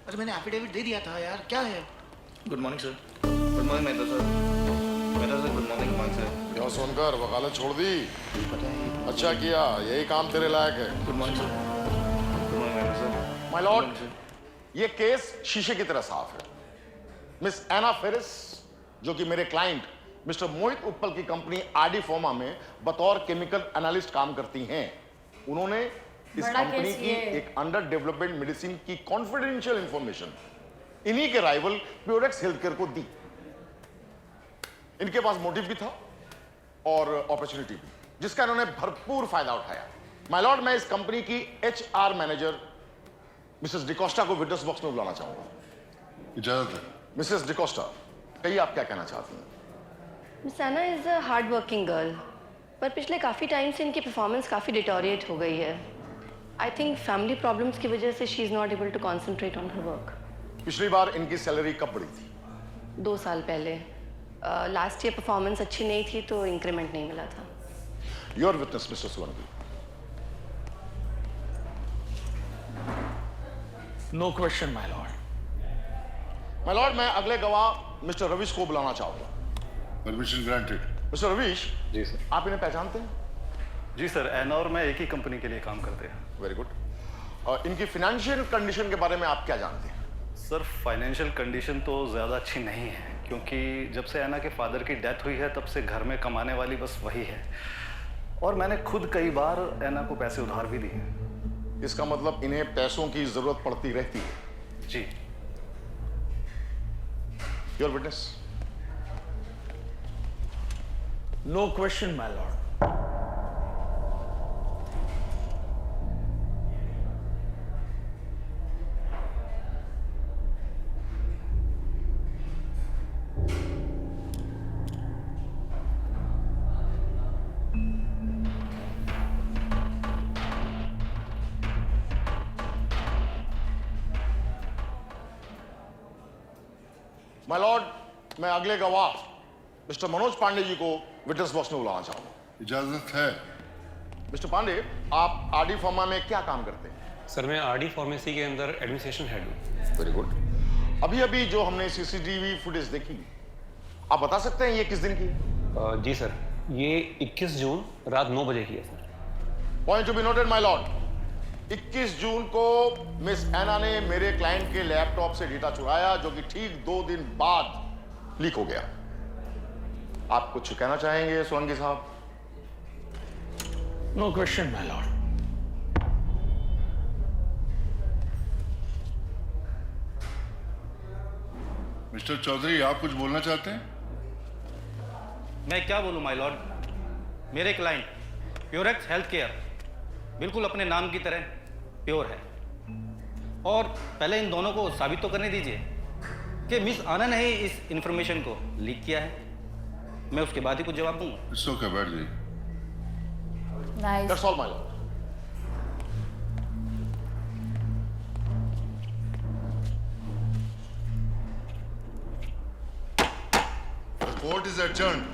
Q: अरे मैंने एफिडेविट दे दिया था यार, क्या है?
R: Good morning sir. Good morning Mehta sir. Mehta sir good morning sir.
S: क्यों सुनकर वकालत छोड़ दी? अच्छा किया, यही काम तेरे लायक है।
R: Good morning sir. Good morning Mehta sir.
S: My Lord, ये केस शीशे की तरह साफ है। मिस एना फेरिस, जो कि मेरे क्लाइंट मिस्टर मोहित उत्पल की कंपनी आरडी फार्मा में बतौर केमिकल एनालिस्ट काम करती हैं, उन्होंने इस
D: बड़ा
S: कंपनी
D: केस
S: की
D: ये।
S: एक अंडर डेवलपमेंट मेडिसिन की कॉन्फिडेंशियल इंफॉर्मेशन इन्हीं के राइवल प्योरेक्स हेल्थकेयर को दी। इनके पास मोटिव भी था और अपॉर्चुनिटी भी, जिसका इन्होंने भरपूर फायदा उठाया। माय लॉर्ड, मैं इस कंपनी की एचआर मैनेजर मिसेस डिकोस्टा को विटनेस बॉक्स में बुलाना चाहूंगा। इजाजत है। मिसेस डिकोस्टा, कहिए आप क्या कहना चाहती हैं?
T: Miss Anna is a hard working girl, पर पिछले काफ़ी टाइम से इनकी परफॉर्मेंस काफ़ी डिटोरिएट हो गई है। आई थिंक फैमिली प्रॉब्लम्स की वजह से she is not able to concentrate on her work.
S: पिछली बार इनकी सैलरी कब बढ़ी थी?
T: 2 साल पहले। लास्ट ईयर परफॉर्मेंस अच्छी नहीं थी तो इंक्रीमेंट नहीं मिला था।
S: Your witness mister Solanki.
B: No question my lord.
S: My lord, मैं अगले गवाह मिस्टर रविश को बुलाना चाहूंगा। Permission granted. मिस्टर रविश।
U: जी सर।
S: आप इन्हें पहचानते हैं?
U: जी सर, एना और मैं एक ही कंपनी के लिए काम करते हैं।
S: Very good. इनकी फाइनेंशियल कंडीशन के बारे में आप क्या जानते हैं?
U: सर, फाइनेंशियल कंडीशन तो ज़्यादा अच्छी नहीं है, क्योंकि जब से एना के फादर की डेथ हुई है तब से घर में कमाने वाली बस वही है, और मैंने खुद कई बार एना को पैसे उधार भी दिए।
S: इसका मतलब इन्हें पैसों की जरूरत पड़ती रहती है।
U: जी।
S: Your witness.
B: No question my lord.
S: My lord, मैं अगले गवाह मिस्टर मनोज पांडे जी को विटनेस बॉक्स में बुलाना चाहूंगा। इजाजत है। मिस्टर पांडे, आप आरडी फार्मा में क्या काम करते हैं?
V: सर, मैं आरडी फार्मेसी के अंदर एडमिनिस्ट्रेशन हेड हूँ।
S: Very good. अभी अभी जो हमने सीसीटीवी फुटेज देखी, आप बता सकते हैं ये किस दिन की है?
V: जी सर, ये 21 जून रात 9 बजे की है sir.
S: Point to be noted my Lord. 21 जून को मिस एना ने मेरे क्लाइंट के लैपटॉप से डेटा चुराया, जो कि ठीक 2 दिन बाद लीक हो गया। आप कुछ कहना चाहेंगे सोलंकी साहब?
B: No question my lord.
W: Mister Chaudhary, आप कुछ बोलना चाहते हैं?
U: मैं क्या बोलूं माय लॉर्ड, मेरे क्लाइंट प्योरेक्स हेल्थ केयर बिल्कुल अपने नाम की तरह प्योर है, और पहले इन दोनों को साबित तो करने दीजिए कि मिस आना ने ही इस इंफॉर्मेशन को लीक किया है। मैं उसके बाद ही कुछ जवाब दूंगा।
W: इट्स ओके, बैठ जाइए।
D: Nice.
S: That's all my lord.
W: The court is adjourned.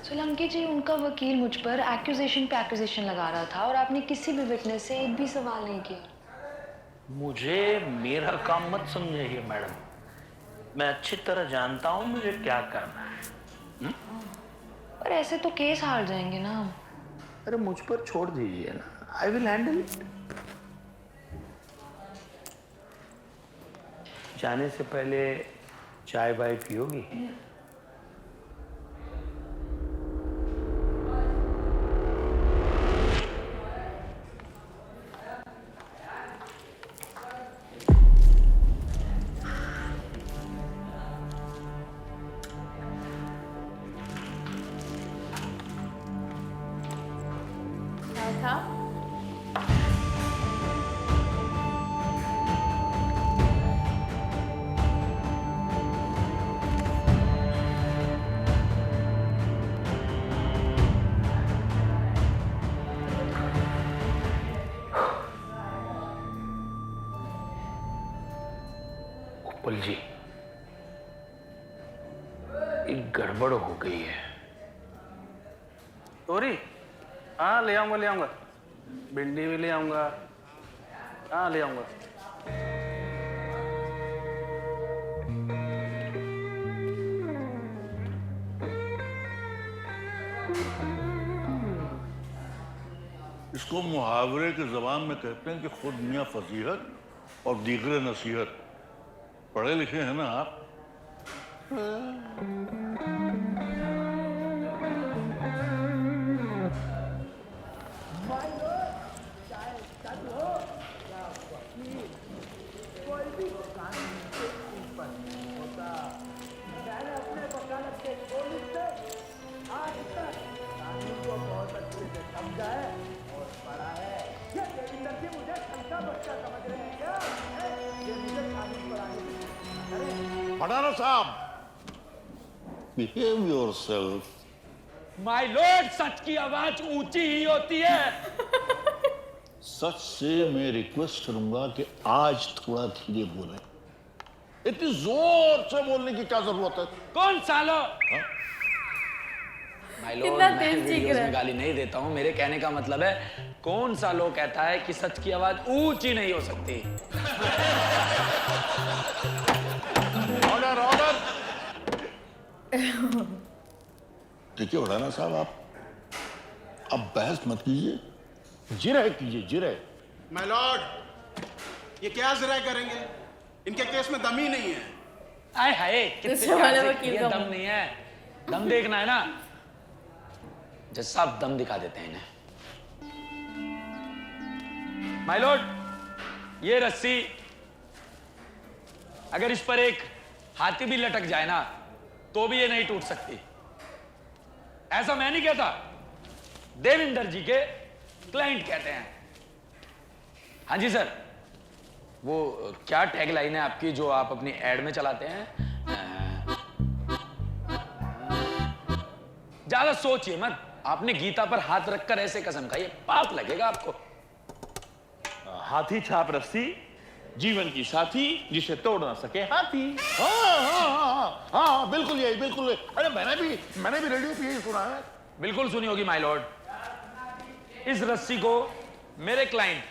N: Solanki ji, उनका वकील मुझ पर एक्यूजेशन पे एक्यूजेशन लगा रहा था और आपने किसी भी विटनेस से एक भी सवाल नहीं किया।
K: मुझे मेरा काम मत समझिए मैडम, मैं अच्छी तरह जानता हूं मुझे क्या करना है।
N: पर ऐसे तो केस हार जाएंगे ना हम।
K: अरे मुझ पर छोड़ दीजिए ना, आई विल हैंडल इट। जाने से पहले चाय बाय पियोगी?
D: क्या था?
K: उत्पल जी,
B: एक गड़बड़ हो गई है।
U: तोरी? हाँ ले आऊंगा। भिंडी भी ले आऊंगा। हाँ ले आऊंगा।
W: इसको मुहावरे की जबान में कहते हैं कि खुद मियाँ फजीहत और दीगरे नसीहत। पढ़े लिखे हैं ना आप? भड़ाना साहब, behave yourself.
K: माय लॉर्ड, सच की आवाज ऊंची ही होती है।
W: सच से मैं रिक्वेस्ट करूंगा कि आज थोड़ा धीरे बोलें। इतनी जोर से बोलने की क्या जरूरत है?
K: कौन सालो?
B: माय लॉर्ड, मैं वीडियोस में गाली नहीं देता हूँ। मेरे कहने का मतलब है, कौन सा लोग कहता है कि सच की आवाज ऊंची नहीं हो सकती?
W: Order order. देखिए भड़ाना साहब, आप बहस मत कीजिए, जिरह कीजिए, जिरह।
E: माय लॉर्ड, ये क्या जिरह करेंगे? इनके केस में दम ही नहीं है।
B: आए हाय, कितने वाले वकील का दम नहीं है। दम देखना है ना, जज साहब दम दिखा देते हैं इन्हें।
K: माय लॉर्ड, ये रस्सी अगर इस पर एक हाथी भी लटक जाए ना, तो भी ये नहीं टूट सकती। ऐसा मैं नहीं कहता, देविंदर जी के क्लाइंट कहते हैं। हाँ जी सर, वो क्या टैगलाइन है आपकी जो आप अपनी एड में चलाते हैं? ज्यादा सोचिए मत, आपने गीता पर हाथ रखकर ऐसे कसम खाई है, पाप लगेगा आपको।
W: हाथी छाप रस्सी, जीवन की साथी, जिसे तोड़ ना सके हाथी। हाँ, बिल्कुल यही, बिल्कुल यही। अरे मैंने भी रेडियो पे यही सुना है।
K: बिल्कुल सुनी होगी माय लॉर्ड। इस रस्सी को मेरे क्लाइंट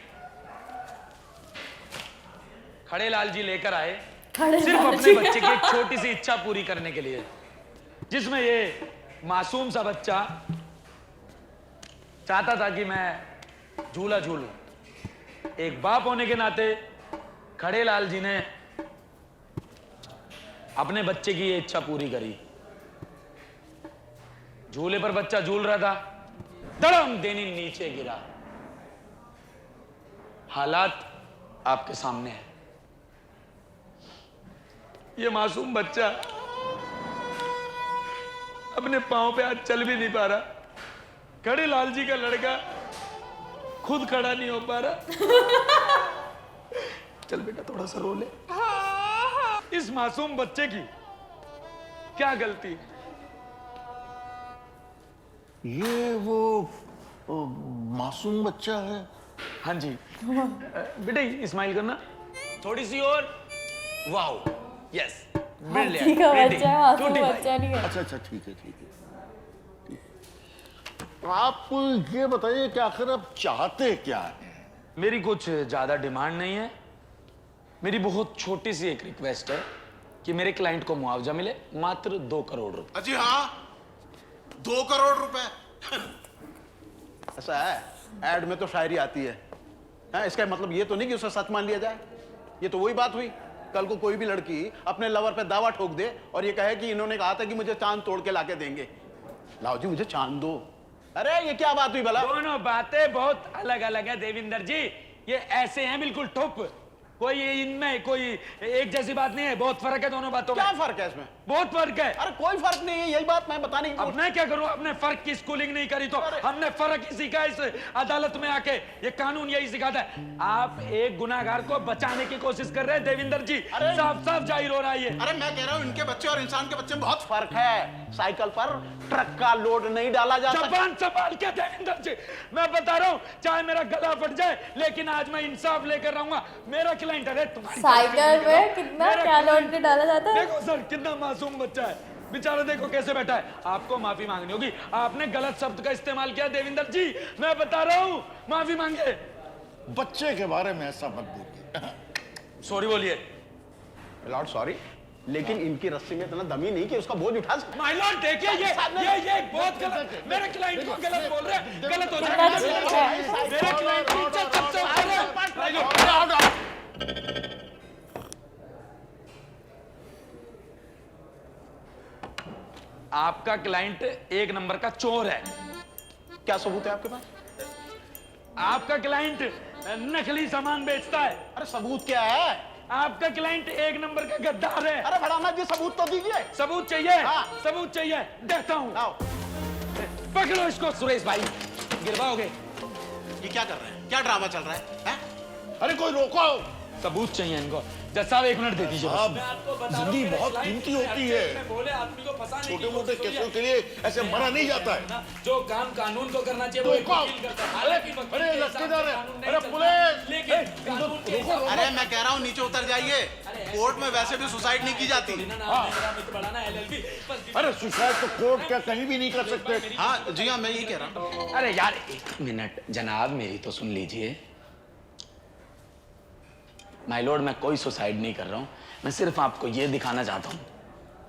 K: खड़े लाल जी लेकर आए सिर्फ अपने बच्चे की एक छोटी सी इच्छा पूरी करने के लिए, जिसमें ये मासूम सा बच्चा चाहता था कि मैं झूला झूलूं। एक बाप होने के नाते खड़े लाल जी ने अपने बच्चे की ये इच्छा पूरी करी। झूले पर बच्चा झूल रहा था, धड़म देनी नीचे गिरा। हालात आपके सामने है। ये मासूम बच्चा अपने पांव पे आज चल भी नहीं पा रहा। खड़े लाल जी का लड़का खुद खड़ा नहीं हो पा रहा। चल बेटा थोड़ा सा रो ले। इस मासूम बच्चे की क्या गलती?
W: ये वो मासूम बच्चा है?
K: हाँ जी। बेटा स्माइल करना थोड़ी सी और। वाओ, यस,
D: हाथी का बच्चा है, मासूम बच्चा नहीं है।
W: अच्छा, ठीक है। आप ये बताइए कि आखिर आप चाहते क्या है?
K: मेरी कुछ ज्यादा डिमांड नहीं है। मेरी बहुत छोटी सी एक रिक्वेस्ट है कि मेरे क्लाइंट को मुआवजा मिले, मात्र 2 करोड़ रुपए।
E: जी हाँ, 2 करोड़ रुपए। ऐसा है, एड में तो शायरी आती है। इसका मतलब ये तो नहीं कि उसे सच मान लिया जाए। ये तो वही बात हुई, कल को कोई भी लड़की अपने लवर पे दावा ठोक दे और ये कहे कि इन्होंने कहा था कि मुझे चांद तोड़ के लाके देंगे। लाओ जी मुझे चांद दो। अरे ये क्या बात हुई भला?
K: दोनों बातें बहुत अलग अलग है देविंदर जी। ये ऐसे हैं बिल्कुल ठुप। कोई इनमें कोई एक जैसी बात नहीं है, बहुत फर्क है दोनों बातों में।
E: क्या फर्क है इसमें?
K: बहुत फर्क है।
E: अरे कोई फर्क नहीं है, यही बात मैं बताने की।
K: अब मैं क्या करूं? अपने फर्क की स्कूलिंग नहीं करी तो हमने फर्क ही सीखा इस अदालत में आके। ये कानून यही सिखाता है। आप एक गुनाहगार को बचाने की कोशिश कर रहे हैं देविंदर जी, साफ साफ जाहिर हो रहा है ये।
E: अरे मैं कह रहा हूं इनके बच्चे और इंसान के बच्चे में बहुत फर्क है। साइकिल पर ट्रक का लोड नहीं डाला जाता।
K: जबान संभाल के देविंदर जी, मैं बता रहा हूं, चाहे मेरा गला फट जाए लेकिन आज मैं इंसाफ लेकर रहूंगा। मेरा क्लाइंट है तुम्हारी
D: साइकिल में कितना क्या लोड के डाला जाता है?
K: देखो सर, कितना मासूम बच्चा है।
G: बेचारा देखो कैसे बैठा है। आपको माफी मांगनी होगी, आपने गलत शब्द का इस्तेमाल किया देविंदर जी, मैं बता रहा हूँ, माफी मांगे।
S: बच्चे के बारे में ऐसा मत बोलिए।
G: सॉरी बोलिए।
E: लॉर्ड सॉरी, लेकिन इनकी रस्सी में इतना दम ही नहीं कि उसका बोझ उठा सके।
G: माय लॉर्ड देखिए ये बहुत गलत, मेरे क्लाइंट को गलत बोल रहे हैं, गलत हो जाएगा। मेरे क्लाइंट की इज्जत सबसे ऊपर है। माय लॉर्ड आपका क्लाइंट एक नंबर का चोर है।
E: क्या सबूत है आपके पास?
G: आपका क्लाइंट नकली सामान बेचता है।
E: अरे सबूत क्या है?
G: आपका क्लाइंट एक नंबर का गद्दार है।
E: अरे भड़ाना जी सबूत तो दीजिए।
G: सबूत चाहिए?
E: हाँ।
G: सबूत चाहिए, देखता हूँ। पकड़ो इसको सुरेश भाई, गिरवाओगे।
E: ये क्या कर रहे हैं? क्या ड्रामा चल रहा है?
S: अरे कोई रोको।
G: सबूत चाहिए इनको। जज साहब 1 मिनट दे दीजिए।
S: जिंदगी बहुत कीमती होती है।
G: बोले आदमी को फंसाने की
S: छोटे मोटे
G: कोशिश की
S: केसों के लिए ऐसे मरा नहीं जाता है।
G: जो काम कानून को करना चाहिए वो एक वकील करता है। हालांकि वकील
S: अरे
G: के हिसाब से
S: लश्करदार है।
G: कानून नहीं
S: अरे
G: चलता,
S: पुलिस।
G: लेकिन कानून के हिसाब से-
E: अरे मैं कह रहा हूँ नीचे उतर जाइए। कोर्ट में वैसे भी सुसाइड नहीं की जाती।
S: अरे सुसाइड तो कोर्ट क्या कहीं भी नहीं कर सकते।
E: हाँ जी हाँ, मैं ये कह रहा हूँ।
B: अरे यार 1 मिनट जनाब, मेरी तो सुन लीजिए। माय लॉर्ड, मैं कोई सुसाइड नहीं कर रहा हूं, मैं सिर्फ आपको ये दिखाना चाहता हूं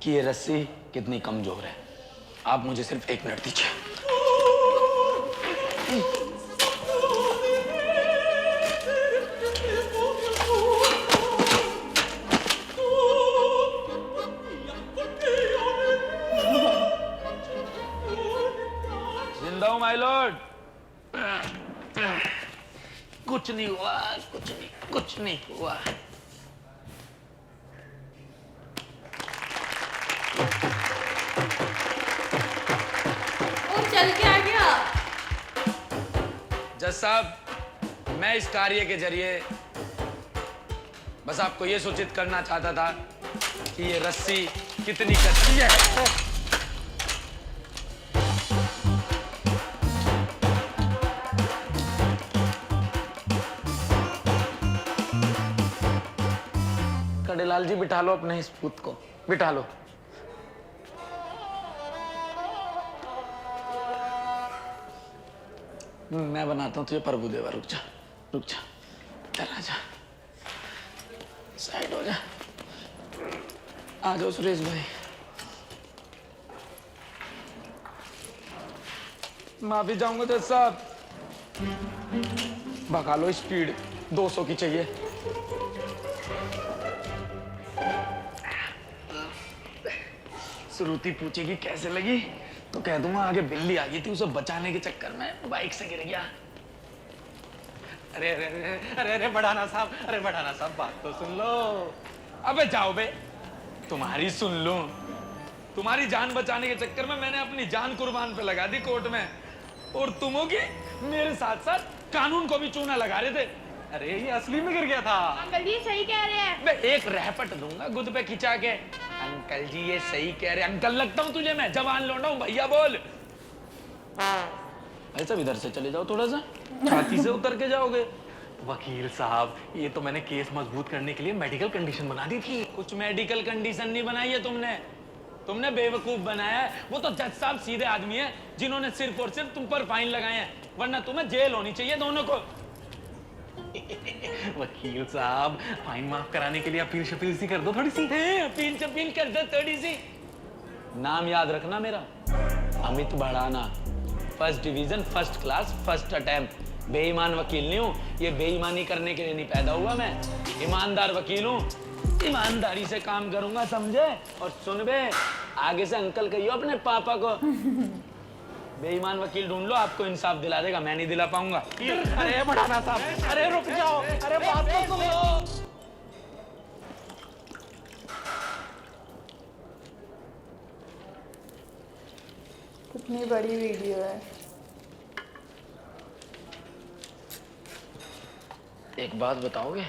B: कि ये रस्सी कितनी कमजोर है। आप मुझे सिर्फ 1 मिनट दीजिए।
G: जिंदा हूं माय लॉर्ड।
B: कुछ नहीं हुआ, कुछ नहीं हुआ।
D: वो चल के आ गया।
B: जज साहब, मैं इस कार्य के जरिए बस आपको ये सूचित करना चाहता था कि ये रस्सी कितनी कच्ची है। कड़ेलाल जी बिठा लो अपने इस पूत को, बिठा लो। मैं बनाता हूँ तुझे प्रभुदेवा। रुक जा, रुक जा, इधर आ जा, साइड हो जा। आ जाओ सुरेश भाई।
G: माफी चाहूंगा जज साहब। भगा लो, स्पीड 200 की चाहिए।
B: श्रुति पूछेगी कैसे लगी तो कह दूंगा आगे बिल्ली आ गई थी, उसे बचाने के चक्कर में बाइक से गिर गया।
G: अरे अरे अरे अरे अरे बढ़ाना साहब, अरे बढ़ाना साहब बात तो सुन लो। अबे जाओ बे, तुम्हारी सुन लो। तुम्हारी जान बचाने के चक्कर में मैंने अपनी जान कुर्बान पे लगा दी कोर्ट में, और तुम हो कि मेरे साथ साथ कानून को भी चूना लगा रहे थे। अरे ये असली में गिर गया था।
D: अंकल जी सही कह रहे हैं।
G: मैं एक रहपट दूंगा गुद पे खिंचा के। अंकल जी ये सही कह रहे। अंकल लगता हूँ तुझे मैं? जवान लौंडा हूँ, भैया बोल।
B: भाई साहब इधर से चले जाओ, थोड़ा सा
G: छाती से उतर के जाओगे।
P: वकील साहब, ये तो मैंने केस मजबूत करने के लिए मेडिकल कंडीशन बना दी थी।
G: कुछ मेडिकल कंडीशन नहीं बनाई है तुमने बेवकूफ बनाया है। वो तो जज साहब सीधे आदमी है जिन्होंने सिर्फ और सिर्फ तुम पर फाइन लगाए हैं, वरना तुम्हें जेल होनी चाहिए दोनों को।
P: वकील साहब, फाइन माफ कराने के लिए अपील शपील सी कर दो थोड़ी सी।
G: अपील चपील कर दो थोड़ी सी।
B: नाम याद रखना मेरा, Amit Bhadana. First division, first class, first attempt. बेईमान वकील नहीं हूँ, ये बेईमानी करने के लिए नहीं पैदा हुआ मैं। ईमानदार वकील हूँ, ईमानदारी से काम करूंगा, समझे? और सुन बे, आगे से अंकल कहियो अपने पापा को। बेईमान वकील ढूंढ लो, आपको इंसाफ दिला देगा, मैं नहीं दिला पाऊंगा।
G: अरे बढ़ाना साहब, अरे रुक जाओ, अरे बात तो सुनो।
D: कितनी बड़ी वीडियो है।
B: एक बात बताओगे?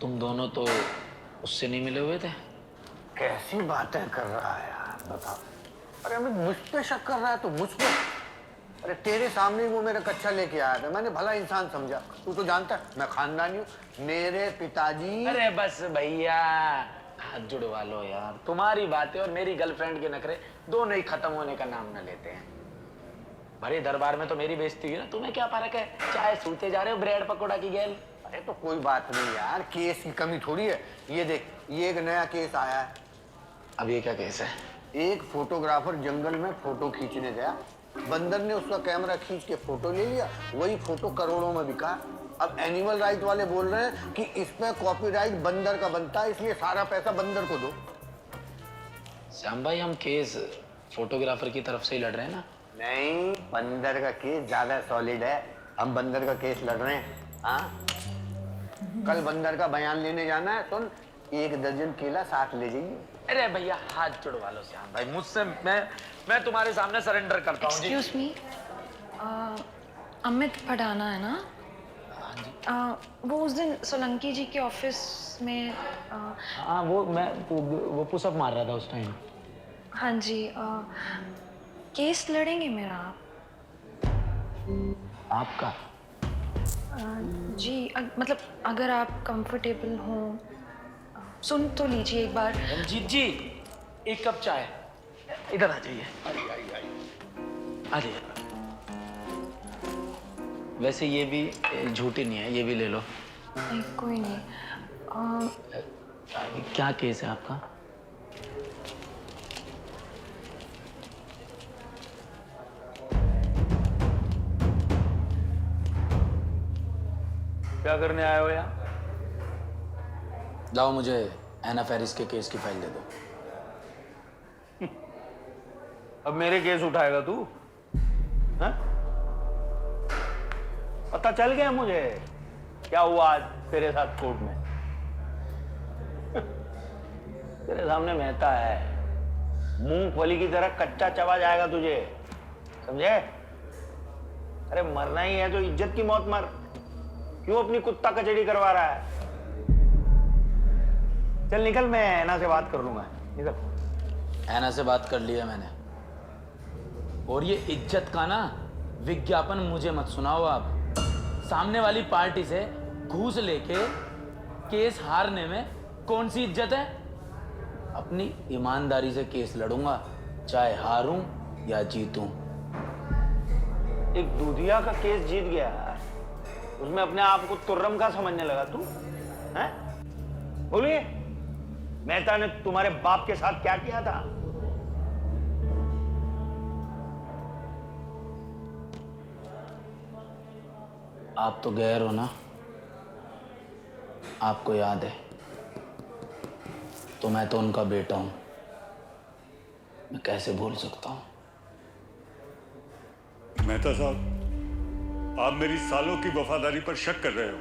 B: तुम दोनों तो उससे नहीं मिले हुए थे।
K: कैसी बातें कर रहा है यार, बता। अरे अमित मुझ पे शक कर रहा है तो मुझ पे?
I: अरे तेरे सामने ही वो मेरा कच्चा लेके आया था, मैंने भला इंसान समझा। तू तो जानता है मैं खानदानी हूँ, मेरे पिताजी।
B: अरे बस भैया, हाथ जुड़वा लो यार। तुम्हारी बातें और मेरी गर्लफ्रेंड के नखरे दोनों ही खत्म होने का नाम न लेते हैं। भरे दरबार में तो मेरी बेइज्जती हुई ना, तुम्हें क्या फर्क है? चाय सूते जा रहे हो ब्रेड पकौड़ा की गैल।
I: अरे तो कोई बात नहीं यार, केस की कमी थोड़ी है। ये देख, ये एक नया केस आया है।
B: अब ये क्या केस है?
I: एक फोटोग्राफर जंगल में फोटो खींचने गया, बंदर ने उसका कैमरा खींच के फोटो ले लिया, वही फोटो करोड़ों में बिका। अब एनिमल राइट वाले बोल रहे हैं कि इसमें कॉपीराइट बंदर का बनता है, इसलिए सारा पैसा बंदर को दो।
B: श्याम भाई, हम केस फोटोग्राफर की तरफ से ही लड़ रहे हैं ना?
I: नहीं, बंदर का केस ज्यादा सॉलिड है, हम बंदर का केस लड़ रहे हैं। हाँ, कल बंदर का बयान लेने जाना है, सुन, 1 दर्जन केला साथ ले जाइए।
B: अरे भैया हाथ जुड़वा लो श्याम भाई मुझसे, मैं तुम्हारे सामने सरेंडर करता हूँ।
N: एक्सक्यूज मी, अमित पढ़ाना है ना? वो उस दिन सोलंकी जी के ऑफिस में
B: हाँ, वो पुशअप मार रहा था उस टाइम।
N: हाँ जी, केस लड़ेंगे मेरा आप?
B: आपका?
N: जी, मतलब अगर आप कंफर्टेबल हो, सुन तो लीजिए एक बार।
B: रंजीत जी, 1 कप चाय। इधर आ जाइए। आ जाइए। वैसे ये भी झूठी नहीं है, ये भी ले लो।
N: नहीं, कोई नहीं।
B: क्या केस है आपका?
E: क्या करने आए हो यहाँ?
B: लाओ मुझे एना फेरिस के केस की फाइल दे दो।
E: अब मेरे केस उठाएगा तू? हाँ? पता चल गया मुझे क्या हुआ आज तेरे साथ कोर्ट में। तेरे सामने मेहता है, मूंगफली की तरह कच्चा चबा जाएगा तुझे, समझे? अरे मरना ही है तो इज्जत की मौत मर, क्यों अपनी कुत्ता कचड़ी करवा रहा है? चल निकल, मैं ऐना से बात कर लूंगा, निकल।
B: ऐना से बात कर लिया मैंने, और ये इज्जत का ना विज्ञापन मुझे मत सुनाओ आप। सामने वाली पार्टी से घूस लेके केस हारने में कौन सी इज्जत है? अपनी ईमानदारी से केस लड़ूंगा, चाहे हारूं या जीतूं।
E: एक दूधिया का केस जीत गया, उसमें अपने आप को तुर्रम का समझने लगा तू, हैं? बोलिए, मेहता ने तुम्हारे बाप के साथ क्या किया था?
B: आप तो गैर हो ना, आपको याद है, तो मैं तो उनका बेटा हूं, मैं कैसे भूल सकता हूं?
W: मेहता साहब, आप मेरी सालों की वफादारी पर शक कर रहे हो।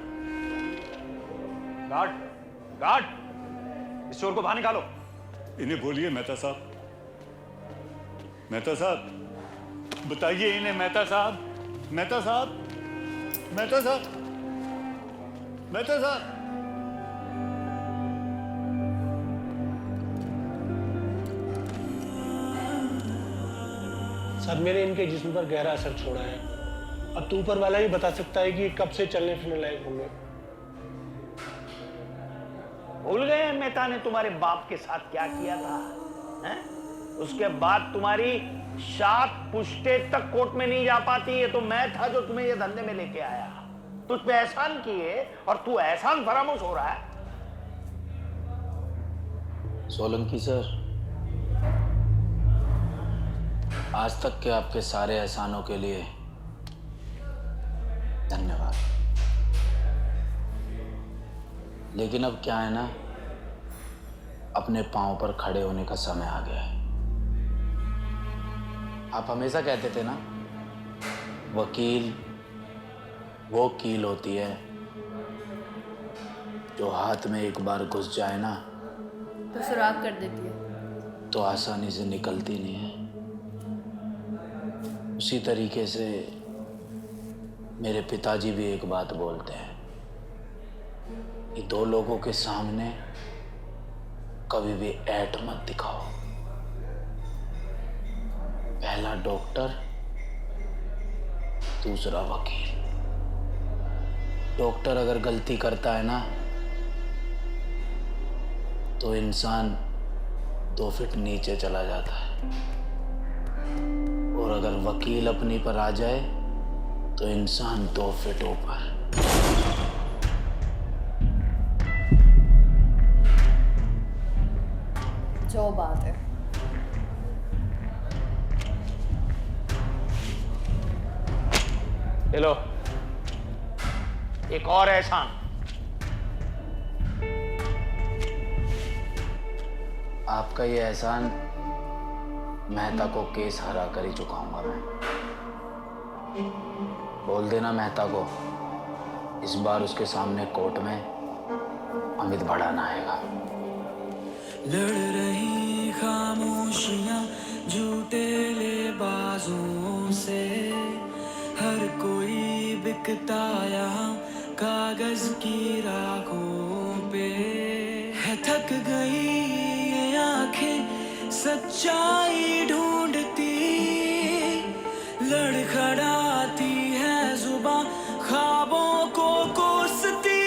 E: गार्ड, गार्ड, इस चोर को बाहर निकालो।
W: इन्हें बोलिए मेहता साहब, मेहता साहब बताइए इन्हें। मेहता साहब, मेहता साहब, मेहता साहब, मेहता साहब।
H: सर, मैंने इनके जिस्म पर गहरा असर छोड़ा है। अब तो ऊपर वाला ही बता सकता है कि ये कब से चलने फिरने लायक होंगे।
E: भूल गए मेहता ने तुम्हारे बाप के साथ क्या किया था, हैं? उसके बाद तुम्हारी 7 पुश्तें तक कोर्ट में नहीं जा पाती। ये तो मैं था जो तुम्हें ये धंधे में लेके आया, तुझ पे एहसान किए और तू एहसान फरामोश हो रहा है।
B: सोलंकी सर, आज तक के आपके सारे एहसानों के लिए धन्यवाद। लेकिन अब क्या है ना, अपने पांव पर खड़े होने का समय आ गया है। आप हमेशा कहते थे ना, वकील वो कील होती है जो हाथ में एक बार घुस जाए ना
D: तो सुराग कर देती है,
B: तो आसानी से निकलती नहीं है। उसी तरीके से मेरे पिताजी भी एक बात बोलते हैं कि 2 लोगों के सामने कभी भी ऐट मत दिखाओ। पहला डॉक्टर दूसरा वकील। डॉक्टर अगर गलती करता है ना तो इंसान 2 फीट नीचे चला जाता है, और अगर वकील अपनी पर आ जाए तो इंसान 2 फीट ऊपर।
D: जो बात है।
K: ले लो, एक और एहसान।
B: आपका ये एहसान मेहता को केस हरा कर ही चुकाऊंगा मैं। बोल देना मेहता को इस बार उसके सामने कोर्ट में अमित भड़ाना आएगा।
F: लड़ रही खामोशियां झूठे लेबाजों से, हर कोई बिकता यहाँ कागज की राखों पे है। थक गई ये आंखें सच्चाई ढूंढती, लड़खड़ाती है जुबां ख्वाबों को कोसती।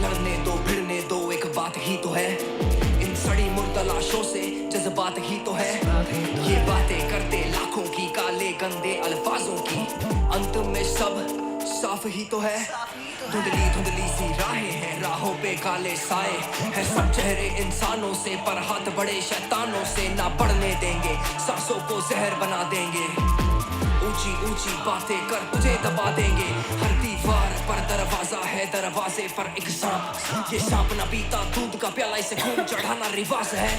J: लड़ने दो भिड़ने दो एक बात ही तो है, इन सड़ी मुर्दा लाशों से जज्बात ही तो है। ये बातें करते लाखों की काले गंदे अल्फाजों की, अंत में सब साफ ही तो है। धुंधली धुंधली सी राहें हैं, राहों पे काले साए हैं। सब चेहरे इंसानों से पर हाथ बड़े शैतानों से, ना बढ़ने देंगे सांसों को जहर बना देंगे। ऊंची ऊंची बातें कर तुझे दबा देंगे। हर दीवार पर दरवाजा है, दरवाजे पर एक सांप। ये सांप ना पीता दूध का प्याला, इसे खून चढ़ाना रिवाज है।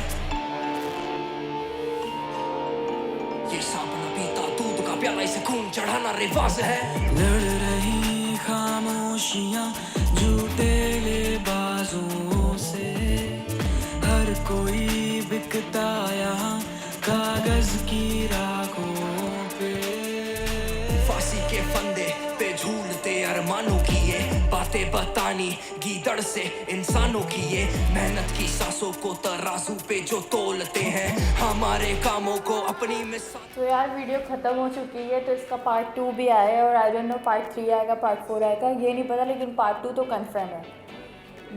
J: ये सांप ना पीता दूध का प्याला, इसे खून चढ़ाना रिवाज है।
F: लड़ रही खामोशियां झूठे लेबाजों से, हर कोई बिकता यहाँ कागज की राखों पे।
J: फांसी के फंदे पे झूलते अरमानों की ये बातें बतानी गीदड़ से इंसानों की ये मेहनत की सांसों को तराजू पे जो तोलते हैं हमारे कामों को अपनी मिसाल।
D: तो यार वीडियो ख़त्म हो चुकी है, तो इसका पार्ट 2 भी आया है और आई डोंट नो पार्ट 3 आएगा पार्ट 4 आएगा ये नहीं पता, लेकिन पार्ट 2 तो कंफर्म है।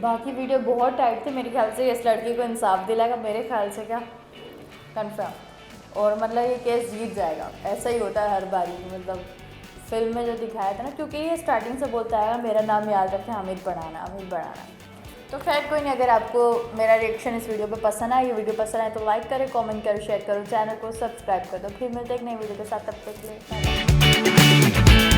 D: बाकी वीडियो बहुत टाइट थे, मेरे ख्याल से इस लड़की को इंसाफ दिलाएगा, मेरे ख्याल से क्या कंफर्म। और मतलब ये केस जीत जाएगा, ऐसा ही होता है हर बारी। मतलब फिल्म में जो दिखाया था ना, क्योंकि ये स्टार्टिंग से बोलता है मेरा नाम याद रखें अमित भड़ाना, अमित भड़ाना। तो खैर कोई नहीं, अगर आपको मेरा रिएक्शन इस वीडियो पे पसंद आए, ये वीडियो पसंद आए तो लाइक करें, कमेंट करो, शेयर करो, चैनल को सब्सक्राइब कर दो। फिर मिलते हैं एक नई वीडियो के साथ, तब तक के लिए।